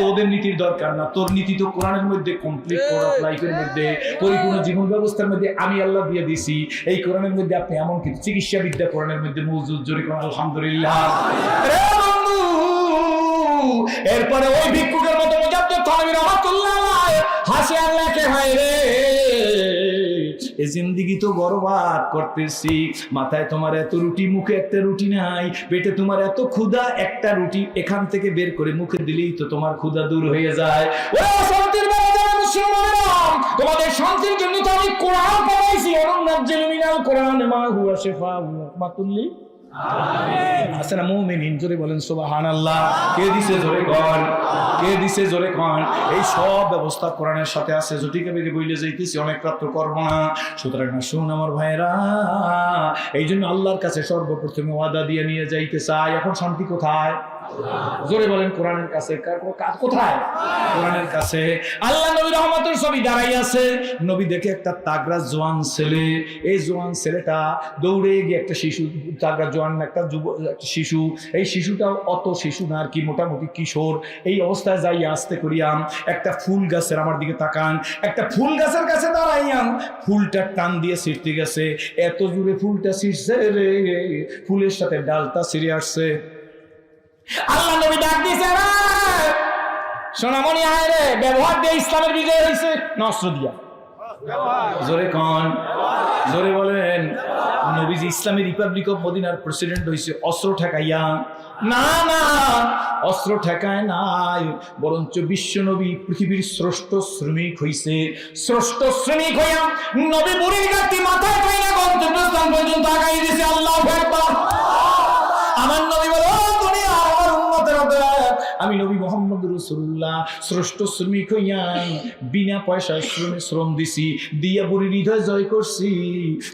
ওদের নীতির দরকার না, তোর নীতি তো কোরআনের মধ্যে কমপ্লিট কোড অফ লাইফের মধ্যে পরিপূর্ণ জীবন ব্যবস্থার মধ্যে আমি আল্লাহ দিয়ে দিছি। এই কোরআনের মধ্যে আপনি এমন কিছু চিকিৎসা বিদ্যা কোরআনের মধ্যে মজুদ, জোরে কোন আলহামদুলিল্লাহ। এরপরে ওই ভিক্ষুকের মতো মুজাদ্দিদ থানভী রাহমাতুল্লাহ আলাইহি হাসি আল্লাহকে, হায় রে এ জিন্দেগি তো বরবাদ করতেছি, মাথায় তোমার এত রুটি, মুখে একটা রুটি নাই, পেটে তোমার এত ক্ষুধা, একটা রুটি এখান থেকে বের করে মুখে দিলেই তো তোমার ক্ষুধা দূর হয়ে যায়। ও শান্তির বাজার মুসলমানেরা, তোমাদের শান্তির জন্য তো আমি কোরআন পড়াইছি, অনুনাজ্জিলু মিনাল কোরআন মা হুয়া শিফাউ ওয়া রাহমাতুল লিল আমিন। আসলে মুমিনিন জোরে বলেন সুবহানাল্লাহ। কে দিছে জোরে কোন, কে দিছে জোরে কোন। এই সব ব্যবস্থা কোরআনের সাথে আছে, জটিকে বেরিয়ে বইলে যাইতেছি অনেক রাত্র করব না। সুতরাং শুন আমার ভাইরা, এই জন্য আল্লাহর কাছে সর্বপ্রথমে ওয়াদা দিয়ে নিয়ে যাইতে চাই। এখন শান্তি কোথায়? জোরে বলেন কোরআনের কাছে। কোথায়? কোরআনের কাছে। আল্লাহ নবী রহমতের ছবি দাঁড়াই আছে, নবী দেখে একটা তাগড়া জোয়ান ছেলে, এই জোয়ান ছেলেটা দৌড়ে গিয়ে একটা শিশু, তাগড়া জোয়ান একটা শিশু, এই শিশুটাও অত শিশু না আর কি, মোটামুটি কিশোর, এই অবস্থায় যাই আস্তে করিয়াম একটা ফুল গাছের, আমার দিকে তাকান, একটা ফুল গাছের কাছে দাঁড়াইয়াম, ফুলটা টান দিয়ে ছিঁড়তে গেছে, এত জোরে ফুলটা ছিঁড়ছে রে, ফুলের সাথে ডালটা ছিঁড়ে আসছে। আল্লাহ নবী ডাক দিয়েছে, সোনামণি আয় রে, ব্যবহার দিয়ে ইসলামের বিজয় হয়েছে, অস্ত্র দিয়া। জোরে কন, জোরে বলেন। নবীজি ইসলামী রিপাবলিক অফ মদিনার প্রেসিডেন্ট হয়েছে অস্ত্র ঠেকাইয়া? না না, অস্ত্র ঠেকায় নাই, বরঞ্চ বিশ্ব নবী পৃথিবীর শ্রেষ্ঠ শ্রমিক হইছে। শ্রেষ্ঠ শ্রমিক হইয়া নবী বুড়ির গাতি মাথায় পাইয়া গন্তব্যস্থান পর্যন্ত আগাই দিয়েছে। আল্লাহু আকবার। আমার নবী বলে, আমি নবী মুহাম্মদ রাসূলুল্লাহ শ্রেষ্ঠ শ্রমিক হইয়া বিনা পয়সায় শ্রম দিছি, দিয়া বুড়ির হৃদয় জয় করছি।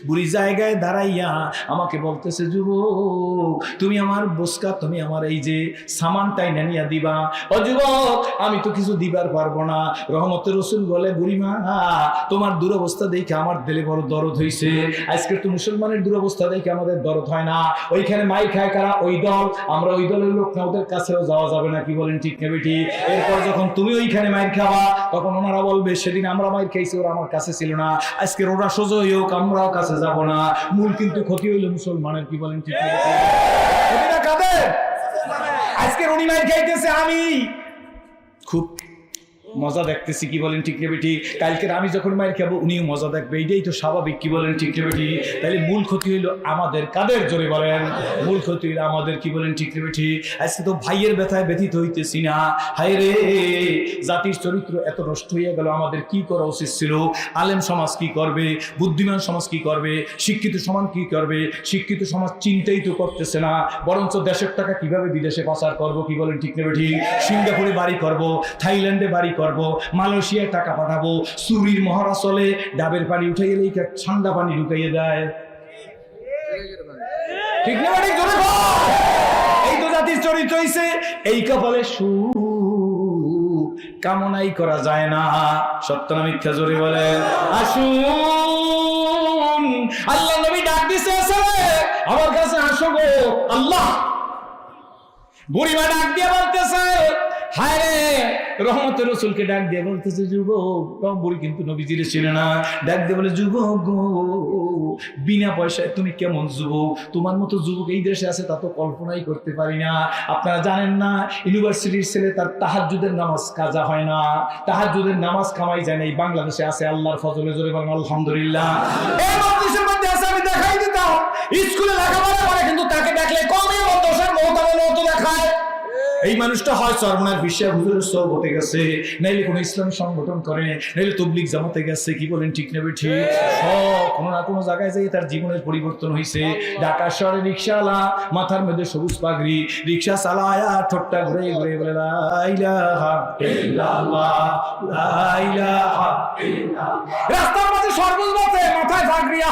বুড়ি জায়গায় দাঁড়াইয়া আমাকে বলতেছে, যুবক তুমি আমার বোসকা, তুমি আমার এই যে সামানটাই নিয়া দিবা। ও যুবক, আমি তো কিছু দিবার পারবো না। রহমতের রাসূল বলে, বুড়িমা তোমার দুরবস্থা দেখে আমার দিলে বড় দরদ হইছে। আজকে তো মুসলমানের দুরবস্থা দেখে আমাদের দরদ হয় না। ওইখানে মাই খায় কারা? ওই দল। আমরা ওই দলের লোক না, ওদের কাছেও যাওয়া যাবে না, কি বলেন ঠিক না বেটি? এরপর যখন তুমি ওইখানে মাইর খাবা, তখন ওনারা বলবে সেদিন আমরা মাইর খাইছি, ওরা আমার কাছে ছিল না, আজকে ওরা সোজা হোক, আমরাও কাছে যাব না। মূল কিন্তু ক্ষতি হইল মুসলমানের, কি বলেন ঠিক না বেটি? ক্ষতিটা কাদের? আজকে উনি মাইর খাইতেছে, আমি খুব মজা দেখতেছি, কি বলেন ঠিক না বেটি? কালকে আমি যখন মাইর খাবো উনিও মজা দেখবে, এইটাই তো স্বাভাবিক, কি বলেন ঠিক না বেটি? তাহলে মূল ক্ষতি হইলো আমাদের। কাদের? জোরে বলেন। মূল ক্ষতি হইলো আমাদের, কি বলেন ঠিক না বেটি? আজকে তো ভাইয়ের ব্যথায় ব্যথিত হইতেছি না। হায় রে, জাতির চরিত্র এত নষ্ট হয়ে গেল, আমাদের কি করা উচিত ছিল? আলেম সমাজ কি করবে? বুদ্ধিমান সমাজ কি করবে? শিক্ষিত সমাজ কি করবে? শিক্ষিত সমাজ চিন্তাই তো করতেছে না, বরঞ্চ দেশের টাকা কিভাবে বিদেশে পাচার করবো, কি বলেন ঠিক না বেটি? সিঙ্গাপুরে বাড়ি করবো, থাইল্যান্ডে বাড়ি করবো, মালয়েশিয়ায় টাকা পাঠাবো, সুরির মহারা চলে, ডাবের পানি উঠে গেলেই ঠান্ডা পানি ঢুকাইয়ে দেয়, ঠিক না বেটি? এই তো জাতির চরিত্র হইছে। এই কপালে কামনাই করা যায় না। সত্য না মিথ্যা? জোরে বলেন। আসুন, আল্লাহ নবী ডাক দিছে, আমার কাছে আসো গো। আল্লাহ বুড়িমা ডাক দিয়ে বলতেছে, হায় রে, রহমতের রাসূলকে ডাক দিয়ে বলতেছে, যুবক। বুড়ি কিন্তু নবীজির ছিল না, ডাক দিয়ে বলে, যুবক গো, বিনা পয়সায় তুমি কেমন যুবক? তোমার মতো যুবক এই দেশে আছে তা তো কল্পনাই করতে পারি না। আপনারা জানেন না, ইউনিভার্সিটির ছেলে তার তাহাজ্জুদের নামাজ কাজা হয় না, তাহাজ্জুদের নামাজ কামাই যায় না, এই বাংলাদেশে আছে আল্লাহর ফজলে। জোরে বলেন আলহামদুলিল্লাহ। এই মজলিসের মধ্যে আছে, আমি দেখাই দিতাম, স্কুলে লেখাপড়া করে কিন্তু তাকে দেখলে কমই মধ্যসার মহতাবের মতো দেখায়। এই মানুষটা হয় চরমনার বিশ্বের হুজুরের সোহবতে গেছে, নাইলে কোনো ইসলামী সংগঠন করে, নাইলে তাবলীগ জামাতে গেছে, কি বলেন ঠিক না বেঠি? সব কোনো না কোনো জায়গায় যাই তার জীবনের পরিবর্তন হয়েছে। ঢাকা শহরে রিক্সাওয়ালা, মাথার মধ্যে সবুজ পাগড়ি, রিক্সা চালায়া ঠোঁটটা ঘুরে ঘুরে বলে, লা ইলাহা ইল্লাল্লাহ, লা ইলাহা ইল্লাল্লাহ। রাস্তার মাঝে সবুজ মাথায় পাগড়িয়া,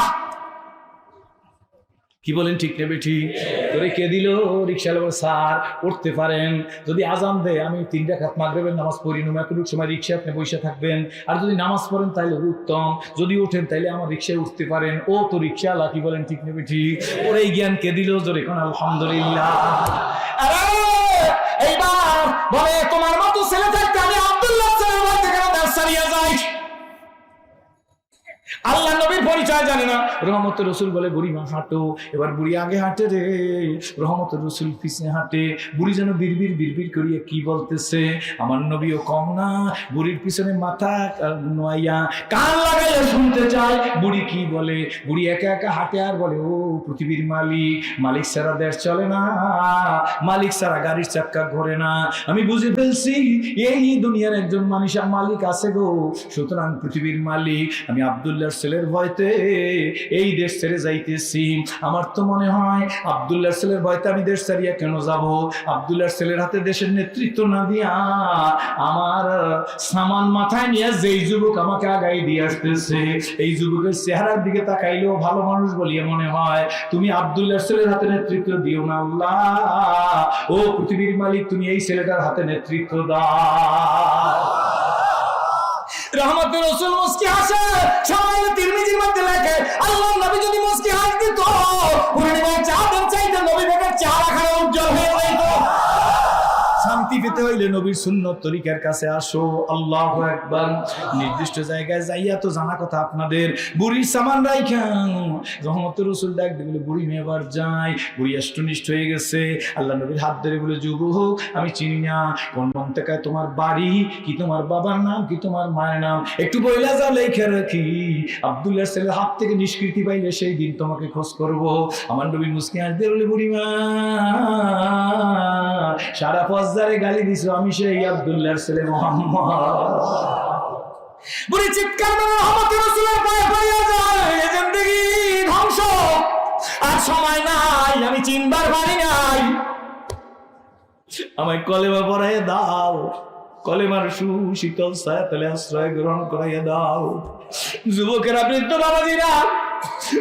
কি বলেন ঠিক নেবে ঠিক? তোরে কে দিল? রিক্সাওয়ালা বলে, স্যার উঠতে পারেন, যদি আজান দেয় আমি 3 রাকাত মাগরিবের নামাজ পড়ি, এতটুকু সময় রিক্সা আপনি বসে থাকবেন, আর যদি নামাজ পড়েন তাহলে উত্তম, যদি ওঠেন তাহলে আমার রিক্সায় উঠতে পারেন। ও তো রিক্সাওয়ালা, কি বলেন ঠিক নেবে ঠিক? ওর এই জ্ঞান কে দিল? জোরে কোন আলহামদুলিল্লাহ। এইবার বলে, তোমার মতো ছেলে থাকতে আমি আব্দুল্লাহ ছেলের বাড়িতে কেন দাঁড়িয়ে যাই? আল্লাহ নবীর পরিচয় জানে না। রহমতের রসুল বলে, বুড়িমা হাঁটো। এবার বুড়ি আগে হাঁটে রে, রহমতের রসুল পিছনে হাঁটে। বুড়ি যেন বিড়বিড় বিড়বিড় করিয়া কি বলতেছে, আমার নবীও কম না। বুড়ির পিছনে মাথা নোয়াইয়া কান লাগাইয়া শুনতে চায় বুড়ি কি বলে। বুড়ি একা একা হাঁটে আর বলে, ও পৃথিবীর মালিক, মালিক ছাড়া দেশ চলে না, মালিক ছাড়া গাড়ির চাক্কা ঘোরে না। আমি বুঝে ফেলছি এই দুনিয়ার একজন মানুষ মালিক আছে গো, সুতরাং পৃথিবীর মালিক আমি আব্দুল্লাহর ছেলের ভয়তে এই দেশ ছেড়ে যাইতেছি। আমার তো মনে হয় আব্দুল্লাহর ছেলের ভয়তে আমি দেশ ছাড়িয়া কেন যাব? আব্দুল্লাহর ছেলের হাতে দেশের নেতৃত্ব না দিয়া আমার সামান মাথায় নিয়ে যেই যুবক আমাকে আগাই দিয়ে আসতেছে, এই যুবকের চেহারার দিকে তাকাইলেও ভালো মানুষ বলিয়া মনে হয়। তুমি আব্দুল্লাহর ছেলের হাতে নেতৃত্ব দিও না আল্লাহ, ও পৃথিবীর মালিক তুমি এই ছেলেটার হাতে নেতৃত্ব দাও। রহমতের রসুল মুস্কি হাসে। সামান্য তিরমিজির মধ্যে লেখে, আল্লাহর নবী যদি মুস্কি হাস দিত, পূর্ণিমার চাঁদের চাইতে নবী বেগের চেহারা খানা উজ্জ্বল হয়ে যাইত। শান্তি পেতে হইলে নবীর সুন্নত তরিকার কাছে আসো। আল্লাহু আকবার। নির্দিষ্ট জায়গায় যাইয়া তো জানা কথা আপনাদের, বুড়ির সামান রাইখান রহমতের রসুল ডাক দিলে বুড়ি মেয়েবার যায়। বুড়ি অষ্টনিষ্ঠ হয়ে গেছে। আল্লাহ নবীর হাত ধরে বলে, যুবক আমি চিনি না, কোন মন্তেকায় তোমার বাড়ি কি, তোমার বাবার নাম কি, তোমার মায়ের নাম একটু বইলা যাও, লেখা রাখি। আব্দুল্লাহর ছেলের হাত থেকে নিষ্কৃতি পাইলে সেই দিন তোমাকে খোঁজ করবো। আমার নবী মুসকি হাসতে বলে, বুড়িমা সারা ফজদারে গালি দিছো, আমি সেই আব্দুল্লাহর ছেলে মোহাম্মদ। বুড়ি চিৎকার করে রহমতের রাসূলের পায়ে পড়িয়া যায়, জিন্দেগি ধ্বংস, আর সময় নাই, আমি চিনবার পারি নাই, আমায় কলেমা পড়াইয়া দাও, কলেমার সুশীতল ছায়াতলে আশ্রয় গ্রহণ করাইয়া দাও। যুবকেরা, বৃদ্ধ বাবাজিরা,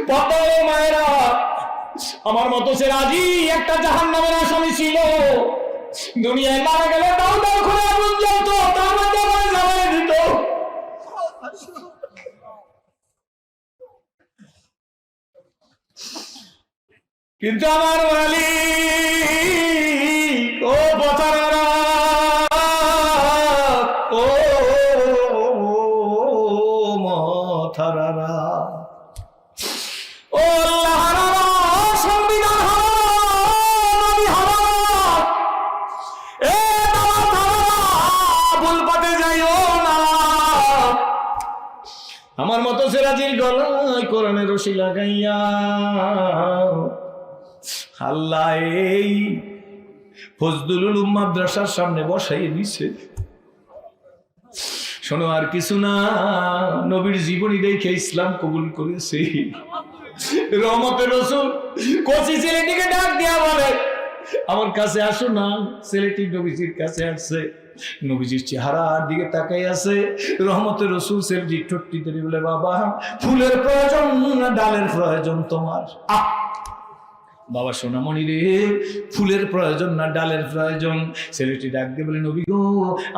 পদ্মা মায়েরা, আমার মতো সে রাজি একটা জাহান্নামের আসামি ছিল। দুনিয়ায় মারা গেলে দাও দাও করে আগুন জ্বলতো, তার মধ্যে আমার জ্বালিয়ে দিত। কিন্তু আমার মালিক, ও পথারা, ও মথারা, ও আমার মতো সেরাজির গলায় কোরআনের রশি লাগাইয়া আল্লাহ এই ফজলুল উলুম মাদ্রাসার সামনে বসাইয়ে দিছে। শোনো, আর কিছু না, নবীর জীবনী দেখে ইসলাম কবুল করেছে। রহমতের রাসূল কচি ছেলেটিকে ডাক দিয়া বলে, আমার কাছে আসো না। ছেলেটি নবীজির কাছে আসছে, নবীজির চেহারার দিকে তাকাই আছে। রহমতের রাসূল ছেলেটি ঠোঁটটি ধরে বলে, বাবা ফুলের প্রয়োজন না ডালের প্রয়োজন তোমার? বাবা সোনামণি রে, ফুলের প্রয়োজন না ডালের প্রয়োজন? ছেলেটি ডাক দিয়ে বলে, নবী গো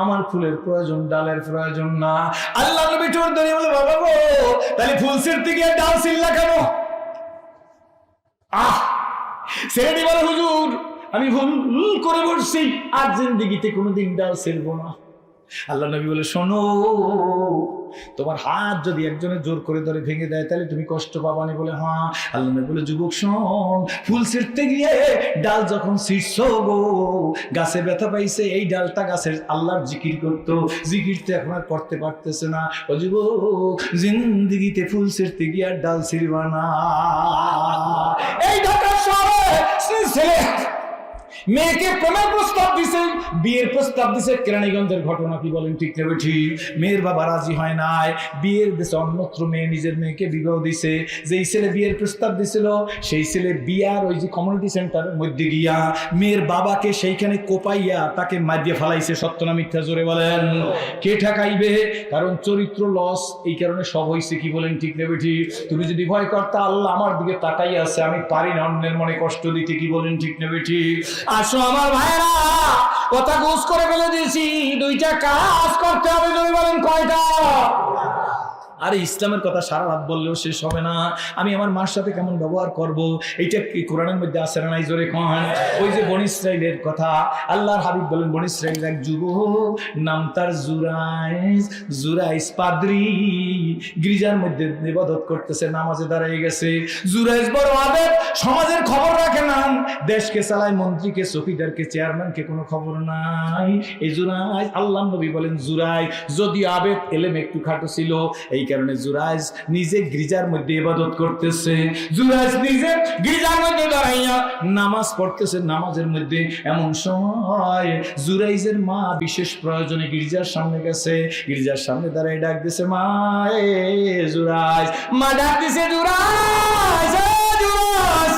আমার ফুলের প্রয়োজন, ডালের প্রয়োজন না। আল্লাহ নবী ঠোঁট ধরে বলে, বাবা গো তাহলে ফুল ছিঁড়তে গিয়ে ডাল ছিঁড়লা কেন? ছেলেটি বলে, হুজুর আমি ভুল করে বলছি, আর জিন্দেগিতে কোনোদিন ডাল ছিঁড়বো না। আল্লাহ নবী বলে, শোনো, তোমার হাত যদি একজনের জোর করে ধরে ভেঙে দেয় তাহলে তুমি কষ্ট পাবানি? বলে হ্যাঁ। আল্লাহ নবী বলে, যুবক শোন, ফুল ছিঁড়তে গিয়ে ডাল যখন ছিঁড়ছো গো, গাছে ব্যথা পাইছে, এই ডালটা গাছের আল্লাহর জিকির করতো, জিকির তো এখন আর করতে পারতেছে না। ও যুবক, জিন্দেগিতে ফুল ছিঁড়তে গিয়ে আর ডাল ছিঁড়বা না। এই ঢাকা শহরে ছেলে মেয়েকে প্রেমের প্রস্তাব দিছে, বিয়ের প্রস্তাব দিছে। কেরানীগঞ্জের ঘটনা, কি বলেন ঠিক না ঠিক? মেয়ের বাবা রাজি হয় নাই, বিয়ের দেশে অন্যত্র মেয়ে নিজের মেয়েকে বিবাহ দিছে। যেই ছেলে বিয়ের প্রস্তাব দিছিল সেই ছেলে বিয়ার ওই যে কমিউনিটি সেন্টারের মধ্যে গিয়া মেয়ের বাবাকে সেইখানে কোপাইয়া তাকে মারিয়ে ফেলাইছে। সত্য না মিথ্যা জোরে বলেন? কে ঠেকাইবে? কারণ চরিত্র লস, এই কারণে সব হয়েছে। কি বলেন ঠিক না বেঠি? তুমি যদি ভয় করতে, আল্লাহ আমার দিকে তাকাই আছে, আমি পারি না অন্যের মনে কষ্ট দিতে। কি বলেন ঠিক না বেঠি? আসো আমার ভাইরা, কথা গোস করে ফেলে দিয়েছি। দুইটা কাজ করতে হবে। যদি বলেন কয়টা? আরে ইসলামের কথা সারা রাত বললেও শেষ হবে না। আমি আমার মার সাথে কেমন ব্যবহার করব, এইটা কি কোরআনের মধ্যে আছে না নাই? জোরে কন। ওই যে বনী ইসরাইলের কথা, আল্লাহর হাবিব বলেন বনী ইসরাইলের এক যুবক, নাম তার জুরাইজ। জুরাইজ পাদ্রী, গির্জার মধ্যে ইবাদত করতেছে, নামাজে দাঁড়িয়ে গেছে। জুরাইজ বড় আবেদ, সমাজের খবর রাখে না, দেশকে চালায়, মন্ত্রীকে, চৌকিদারকে, চেয়ারম্যানকে কোনো খবর নাই। এই জুরাইজ, আল্লাহ নবী বলেন জুরাইজ যদি আবেদ, এলেম একটু খাটো ছিল, এই কারণে জুরাইজ নিজে গির্জার মধ্যে ইবাদত করতেছে। জুরাইজ নিজে গির্জার মধ্যে দাঁড়াইয়া নামাজ পড়তেছে। নামাজের মধ্যে এমন সময় জুরাইজের মা বিশেষ প্রয়োজনে গির্জার সামনে গেছে। গির্জার সামনে দাঁড়াই ডাক দিছে, মা এ জুরাইজ। মা ডাক দিছে, জুরাইজ, জুরাইজ।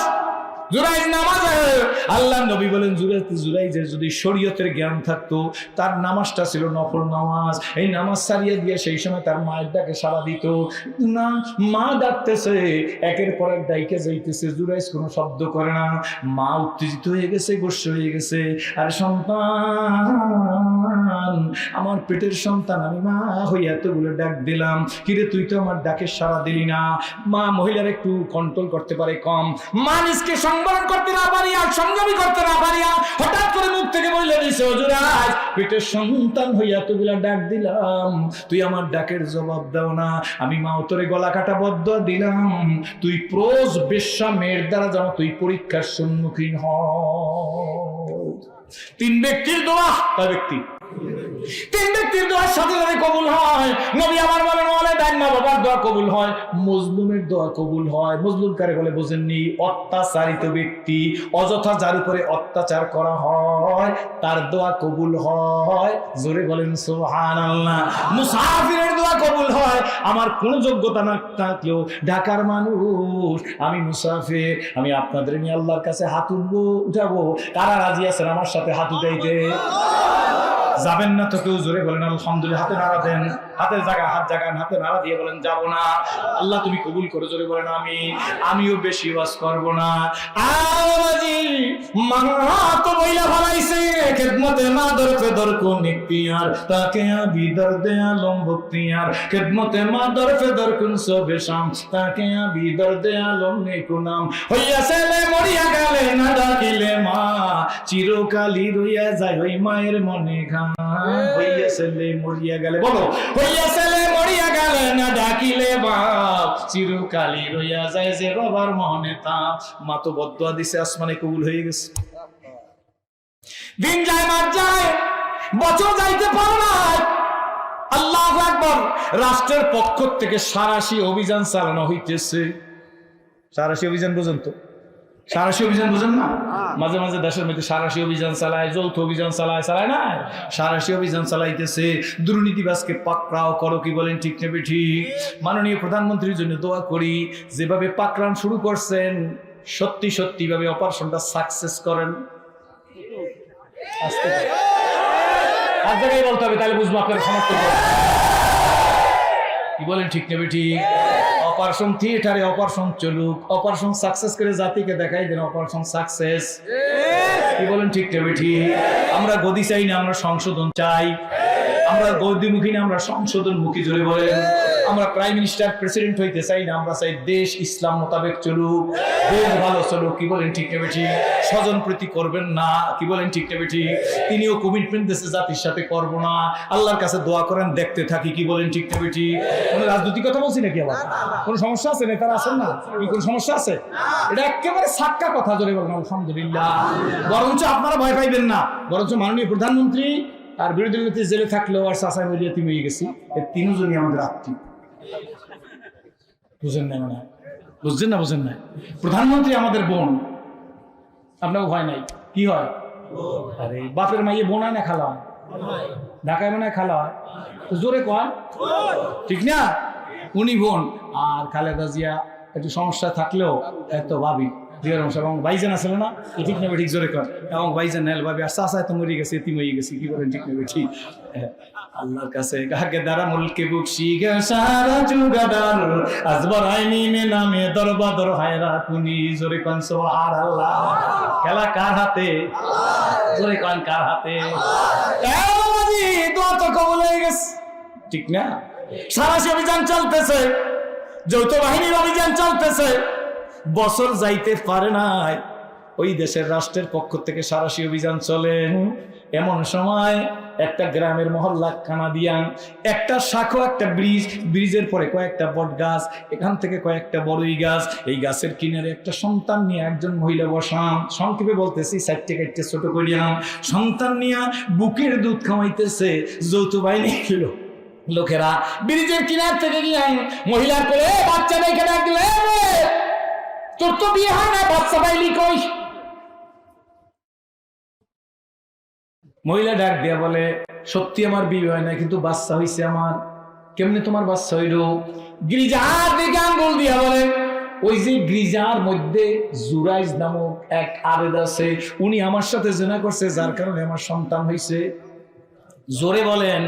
জুরাইজ নামাজে। আল্লাহ নবী বলেন জুরাইজের যদি শরীয়তের জ্ঞান থাকতো, তার নামাজটা ছিল নফল নামাজ। এই নামাজ সারিয়ে দিয়ে সেই সময় তার মায়ের ডাকে সাড়া দিত না। মা ডাকতেছে, একের পর এক ডাইকে যাইতেছে, জুরাইজ কোনো শব্দ করে না। মা উত্তেজিত হয়ে গেছে, গোস্বা হয়ে গেছে। আর সন্তান, আমার পেটের সন্তান, আমি মা হইয়া এতগুলো ডাক দিলাম, কিরে তুই তো আমার ডাকে সাড়া দিলি না। মা মহিলার একটু কন্ট্রোল করতে পারে কম, মানুষকে সংবরণ করতে না পারিয়া, সংযমী করতে না পারিয়া হঠাৎ করে মুখ থেকে বলে দিছে, জুরাইজ পেটের সন্তান হইয়া এতগুলা ডাক দিলাম, তুই আমার ডাকের জবাব দাও না। আমি মা তোরে গলা কাটা বদ্দুয়া দিলাম, তুই প্রোজ বেশ্যা মেয়ের দ্বারা যেন তুই পরীক্ষার সম্মুখীন হ। তিন ব্যক্তির দোয়া, কয় ব্যক্তি? তিন ব্যক্তির দোয়ার সাথে সাথে কবুল হয়। নবী আমার বলেন, মা বাবার দোয়া কবুল হয়, মজলুমের দোয়া কবুল হয়। মজলুম কারে বলে বোঝেননি? অত্যাচারিত ব্যক্তি, অযথা যার উপরে অত্যাচার করা হয়, তার দোয়া কবুল হয়। জোরে বলেন সুবহানাল্লাহ। মুসাফিরের দোয়া কবুল হয়। আমার কোন যোগ্যতা না থাকলেও ঢাকার মানুষ, আমি মুসাফির, আমি আপনাদের নিয়ে আল্লাহর কাছে হাত উঠাবো। কারা রাজি আছেন আমার সাথে হাত উঠাইতে? যাবেন না তো কেউ? জোরে বলেন আলহামদুলিল্লাহ। হাতে নাড়া দেন, হাতের জায়গা হাত জাগান, হাতে নাড়া দিয়ে বলেন যাব না। আল্লাহ তুমি কবুল করো। জোরে বলেন আমিও বেশি ওয়াজ করব না। আওয়াজি মানা তো বইলা ফলাইছে, খেদমতে মা দরফে দরকো নিকতিয়ার, তাকে আবি দর্দে আলম বক্তিয়ার, খেদমতে মা দরফে দরকুন সবে শাম, তাকে আবি দর্দে আলম নেকুনাম। হইয়া ছেলে মরিয়া গেলে না ডাকিলে মা, চিরকালই রইয়া যায় ওই মায়ের মনে ঘা। হইয়া ছেলে মরিয়া গেলে, বলো, হইয়া ছেলে মরিয়া গেলে না ডাকিলে বাপ, চিরকালই রইয়া যায় যে বাবার মনে তাপ। মা তো বদদুয়া দিছে, আসমানে কবুল হয়ে গেছে। দিন যায়, মাস যায়, বছর যাইতে পারে না। আল্লাহু আকবার। রাষ্ট্রের পক্ষ থেকে সারাশি অভিযান চালানো হইতেছে। সারাশি অভিযান বুঝেন তো? সারাশি অভিযান বুঝেন না? মাঝে মাঝে দেশের মধ্যে সারাশি অভিযান চালায়, যৌথ অভিযান চালায় না? সারাশি অভিযান চালাইতেছে। দুর্নীতিবাজকে পাকড়াও করো। কি বলেন ঠিক না ঠিক? মাননীয় প্রধানমন্ত্রীর জন্য দোয়া করি, যেভাবে পাকড়ান শুরু করছেন, সত্যি সত্যি ভাবে অপারেশনটা সাকসেস করেন। আস্তে আর জায়গায় বলতে হবে, তাহলে বুঝবো আপনার সমর্থন। কি বলেন ঠিক না ঠিক? অপারেশন থিয়েটারে অপারেশন চলুক, অপারেশন সাকসেস করে জাতিকে দেখাই দেন অপারেশন সাকসেস। কি বলেন ঠিক না ঠিক? আমরা গদি চাই না, আমরা সংশোধন চাই। আমরা গদিমুখী না, আমরা সংশোধনমুখী। জোরে বলেন। আমরা প্রাইম মিনিস্টার প্রেসিডেন্ট হইতে চাই না, আমরা চাই দেশ ইসলাম মোতাবেক চলুক, দেশ ভালো চলুক। কি বলেন ঠিক না ঠিক? স্বজন প্রীতি করবেন না। কি বলেন ঠিক না ঠিক? তিনিও কমিটমেন্ট দিয়েছে জাতির সাথে করব না। আল্লাহর কাছে দোয়া করেন, দেখতে থাকি। কি বলেন ঠিক না ঠিক? কোনো রাজনৈতিক কথা বলছি নাকি? আবার কোনো সমস্যা আছে? নেতারা আছেন না? কোনো সমস্যা আছে? এটা একেবারে সাক্কা কথা। জোরে বলেন আলহামদুলিল্লাহ। বরঞ্চ আপনারা ভয় পাইবেন না, বরঞ্চ মাননীয় প্রধানমন্ত্রী আর বিরোধী নেত্রী জেলে থাকলেও আর চাচাই বলিয়া তুমি হয়ে গেছি, এই তিনজনই আমাদের আত্মীয়। বুঝেন না? মানে বুঝছেন না? বুঝেন না? প্রধানমন্ত্রী আমাদের বোন, আপনার ভয় নাই। কি হয়? আরে বাপের মাইয়ে বোনা না খালা হয়, ঢাকায় মনে হয় খালা হয়, তো জোরে কন ঠিক না? উনি বোন, আর খালেদা জিয়া একটু সমস্যা থাকলেও এত ভাবি এবং ভাইজান আসলে না, ঠিক নেবে ঠিক জোরে কর, এবং ভাইজান নেল ভাবি আর চাষা এত মরে গেছে, এতি মরে গেছে, কি বলেন ঠিক নেবে ঠিক? আল্লাহর কাছে কাকে দ্বারা মুলকে বুকশি গে সারা জুগাদার আজবার আইনি মে নামে দরবাদর হায়রা কুনি জোরে কন সুবহানাল্লাহ। খেলা কার হাতে? জোরে কন কার হাতে? দোয়া তো কবুল হয়ে গেছে ঠিক না? সারাশি অভিযান চলতেছে, যৌথ বাহিনীর অভিযান চলতেছে, বছর যাইতে পারে নাই, ওই দেশের রাষ্ট্রের পক্ষ থেকে সারাশি অভিযান চলে। এমন সময় একটা গ্রামের মহল্লা কানাদিয়ান, একটা শাখো, একটা ব্রিজ, ব্রিজের পরে কয়েকটা বট গাছ, এখান থেকে কয়েকটা বড়ই গাছ, এই গাছের কিনারে একটা সন্তান নিয়ে একজন মহিলা বসান, সংক্ষেপে বলতেছি সাইডে কাটতে ছোট করিয়াম, সন্তান নিয়ে বুকের দুধ খাওয়াইতেছে। যৌথ বাহিনী ছিল লোকেরা ব্রিজের কিনার থেকে গিয়ে মহিলার কোলে বাচ্চা দেখে ডাকলে, তোর তো বিয়ে হয় না, বাচ্চা পাইলি কই? মহিলা ডাক দিয়া বলে, সত্যি আমার বিয়ে হয় না, কিন্তু বাচ্চা হইছে আমার। কেমনে তোমার বাচ্চা হইল? গিরিজার দিকে আঙ্গুল দিয়া বলে, ওই যে গিরিজার মধ্যে জুরাইজ নামক এক আবেদ আছে, উনি আমার সাথে জেনা করছে, যার কারণে আমার সন্তান হইছে। জোরে বলেন।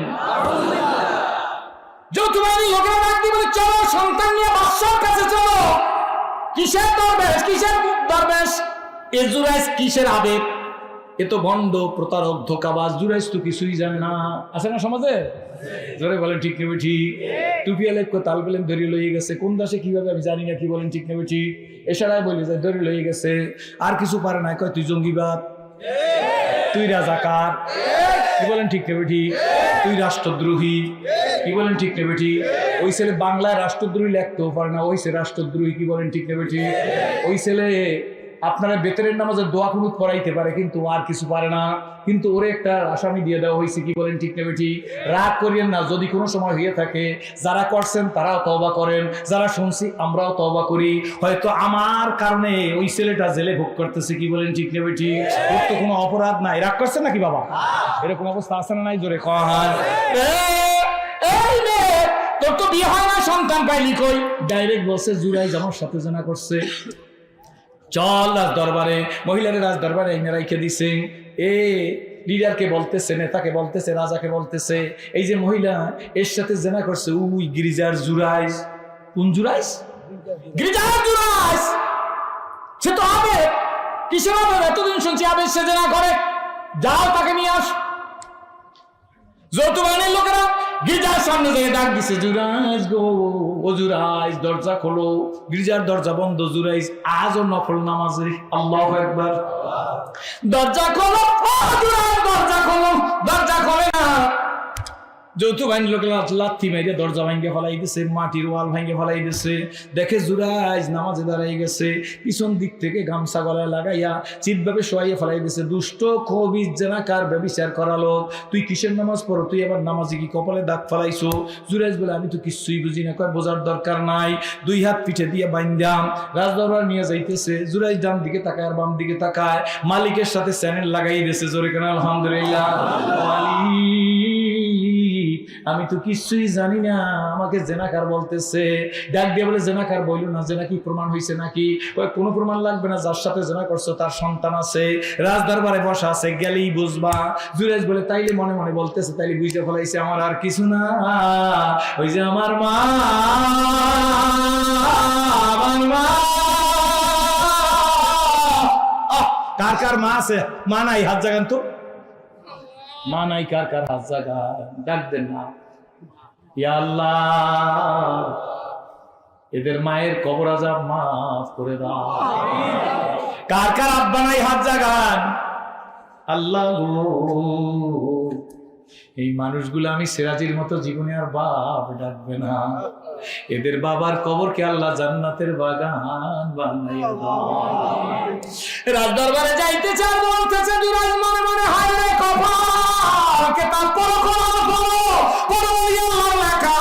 যৌথবাহিনী লোকেরা ডাক দিয়ে বলে, চলো সন্তান নিয়ে বাদশার কাছে চলো। কিসের দরবেশ, কিসের দরবেশ? এ জুরাইজ কিসের আবেগ? এ তো ভণ্ড, প্রতারক, ধোঁকাবাজ। জুরাইজ তো কিছুই জানে না, আছে না সমাজে? জোরে বলেন ঠিক নেবে ঠিক? টুপি আলেক তাল পেলেন ধরে লইয়ে গেছে, কোন দাসে কিভাবে আমি জানি না, কি বলেন ঠিক নেবে ঠিক? এছাড়াই বলি যে ধরে লইয়ে গেছে, আর কিছু পারে না, কয় তুই জঙ্গিবাদ, তুই রাজাকার, কি বলেন ঠিক নেবে ঠিক? তুই রাষ্ট্রদ্রোহী, কি বলেন ঠিক নেবে ঠিক? ওই ছেলে বাংলায় রাষ্ট্রদ্রোহী লিখতেও পারে না, ওই সে রাষ্ট্রদ্রোহী, কি বলেন ঠিক নেবে ঠিক? ওই ছেলে আপনারা বেতনের নামাজে দোয়া কুনুত করাইতে পারে, কিন্তু আর কিছু পারে না, কিন্তু ওরে একটা আসামি দিয়ে দেওয়া হয়েছে, কি বলেন ঠিক নেবে ঠিক? রাগ করিয়েন না, যদি কোনো সময় হয়ে থাকে, যারা করছেন তারাও তওবা করেন, যারা শুনছি আমরাও তওবা করি। হয়তো আমার কারণে ওই ছেলেটা জেলে ভোগ করতেছে, কি বলেন ঠিক নেবে ঠিক? ওর তো কোনো অপরাধ নাই, রাগ করছেন নাকি বাবা? এরকম অবস্থা আছে না নাই? জোরে কহান। তোর তো বিয়ে হয় না, সন্তান পাইলি কই? ডাইরেক্ট বলছে জুরাইজ আমার সাথে জানা করছে, চল রাজ দরবারে। মহিলারে রাজ দরবারে এনে রাইখে দিছে। এ লিডারকে বলতেছে, নেতাকে বলতেছে, রাজাকে বলতেছে, এই যে মহিলা এর সাথে জেনা করছে, উই গিরিজার জুরাইজ। কোন জুরাইজ? গিরিজার জুরাইজ। সে তো আবেগ, কিসের আবেগ? এতদিন শুনছি আবেগ, সে জেনা করে, যাও তাকে নিয়ে আস। যৌথ বাহিনীর লোকেরা গির্জার সামনে থেকে ডাক দিছে, জুরাইজ গো, ও জুরাইজ দরজা খোলো। গির্জার দরজা বন্ধ, জুরাইজ আজও নফল নামাজে। আল্লাহু আকবার। দরজা খোলো, ও জুরাইজ দরজা খোলো। দরজা খোলে না। যৌথ বাহিনীর লোকেরা লাথি মেরে দরজা ভাঙ্গে ফেলাই দিছে, মাটির ওয়াল ভাঙ্গে ফেলাই দিছে। দেখে জুরাইজ নামাজে দাঁড়াই গেছে, পিছন দিক থেকে গামছা গলায় লাগাইয়া চিৎভাবে শোয়াইয়া ফেলাই দিছে। দুষ্ট, খবিজ, জেনাকার, ব্যভিচার করালো, তুই কিসের নামাজ পড়ো? তুই আবার নামাজে কি কপালে দাগ ফেলাইছো? জুরাইজ বলে, আমি তো কিছুই বুঝি না। কয় বোঝার দরকার নাই। দুই হাত পিঠে দিয়ে বাইন্দাম রাজদরবার নিয়ে যাইতেছে। জুরাইজ ডান দিকে তাকায় আর বাম দিকে তাকায়, মালিকের সাথে চ্যানেল লাগাই দিয়েছে। জোরে কেন আলহামদুলিল্লাহ। আমি তো কিছুই জানি না, আমাকে জেনাকার বলতেছে। ডাক দিয়ে বলে, জেনাকার বইল না, জেনা কি প্রমাণ হয়েছে নাকি? কোনো প্রমাণ লাগবে না, যার সাথে জেনা করছো তার সন্তান আছে, রাজ দরবারে বসা আছে, গেলেই বুঝবা। জুরাইজ বলে, তাইলে মনে মনে বলতেছে, তাইলে বুঝতে ফেলাইছে আমার আর কিছু না, ওই যে আমার মা, আমার মা। কার কার মা আছে? মা নাই, হাত জাগান তো। মা নাই কার কার? হাত জাগান, ডাক দেন না। ইয়া আল্লাহ, এদের মায়ের কবর আযাব মাফ করে দাও। কার কার আব্বা নাই? হাত জাগান। আল্লাহ গো, এই মানুষগুলো আমি সিরাজির মতো জীবনে আর বাপ ডাকবে না। এদের বাবার কবরকে আল্লাহ জান্নাতের বাগান বানাইয়া দাও। রাজ দরবারে যাইতে চান, বলতেছে জুরাইজ মনে মনে, হায় রে কপাল, কে তার পরখনা করো করো আল্লাহ লেখা।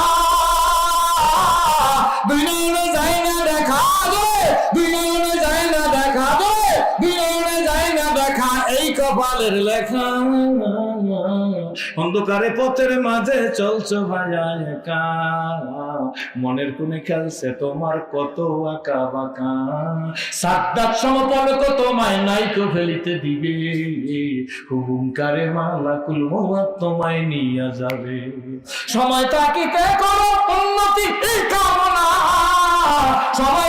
দুই নয়নে যায় না দেখা দে, দুই নয়নে যায় না দেখা দে, দুই নয়নে যায় না দেখা। এই কপাল কপালের লেখা, অন্ধকারে পথের মাঝে চলছো ভাইয়া একা, মনের কোণে খেলছে তোমার কত আঁকা বাঁকা, সাতটার সমপন কত মায় নাইকো ফেলিতে দিবে, হুঙ্কারে মালাকুল মওত তোমায় নিয়ে যাবে। সময় তাকিতে করো উন্নতি কামনা, সময়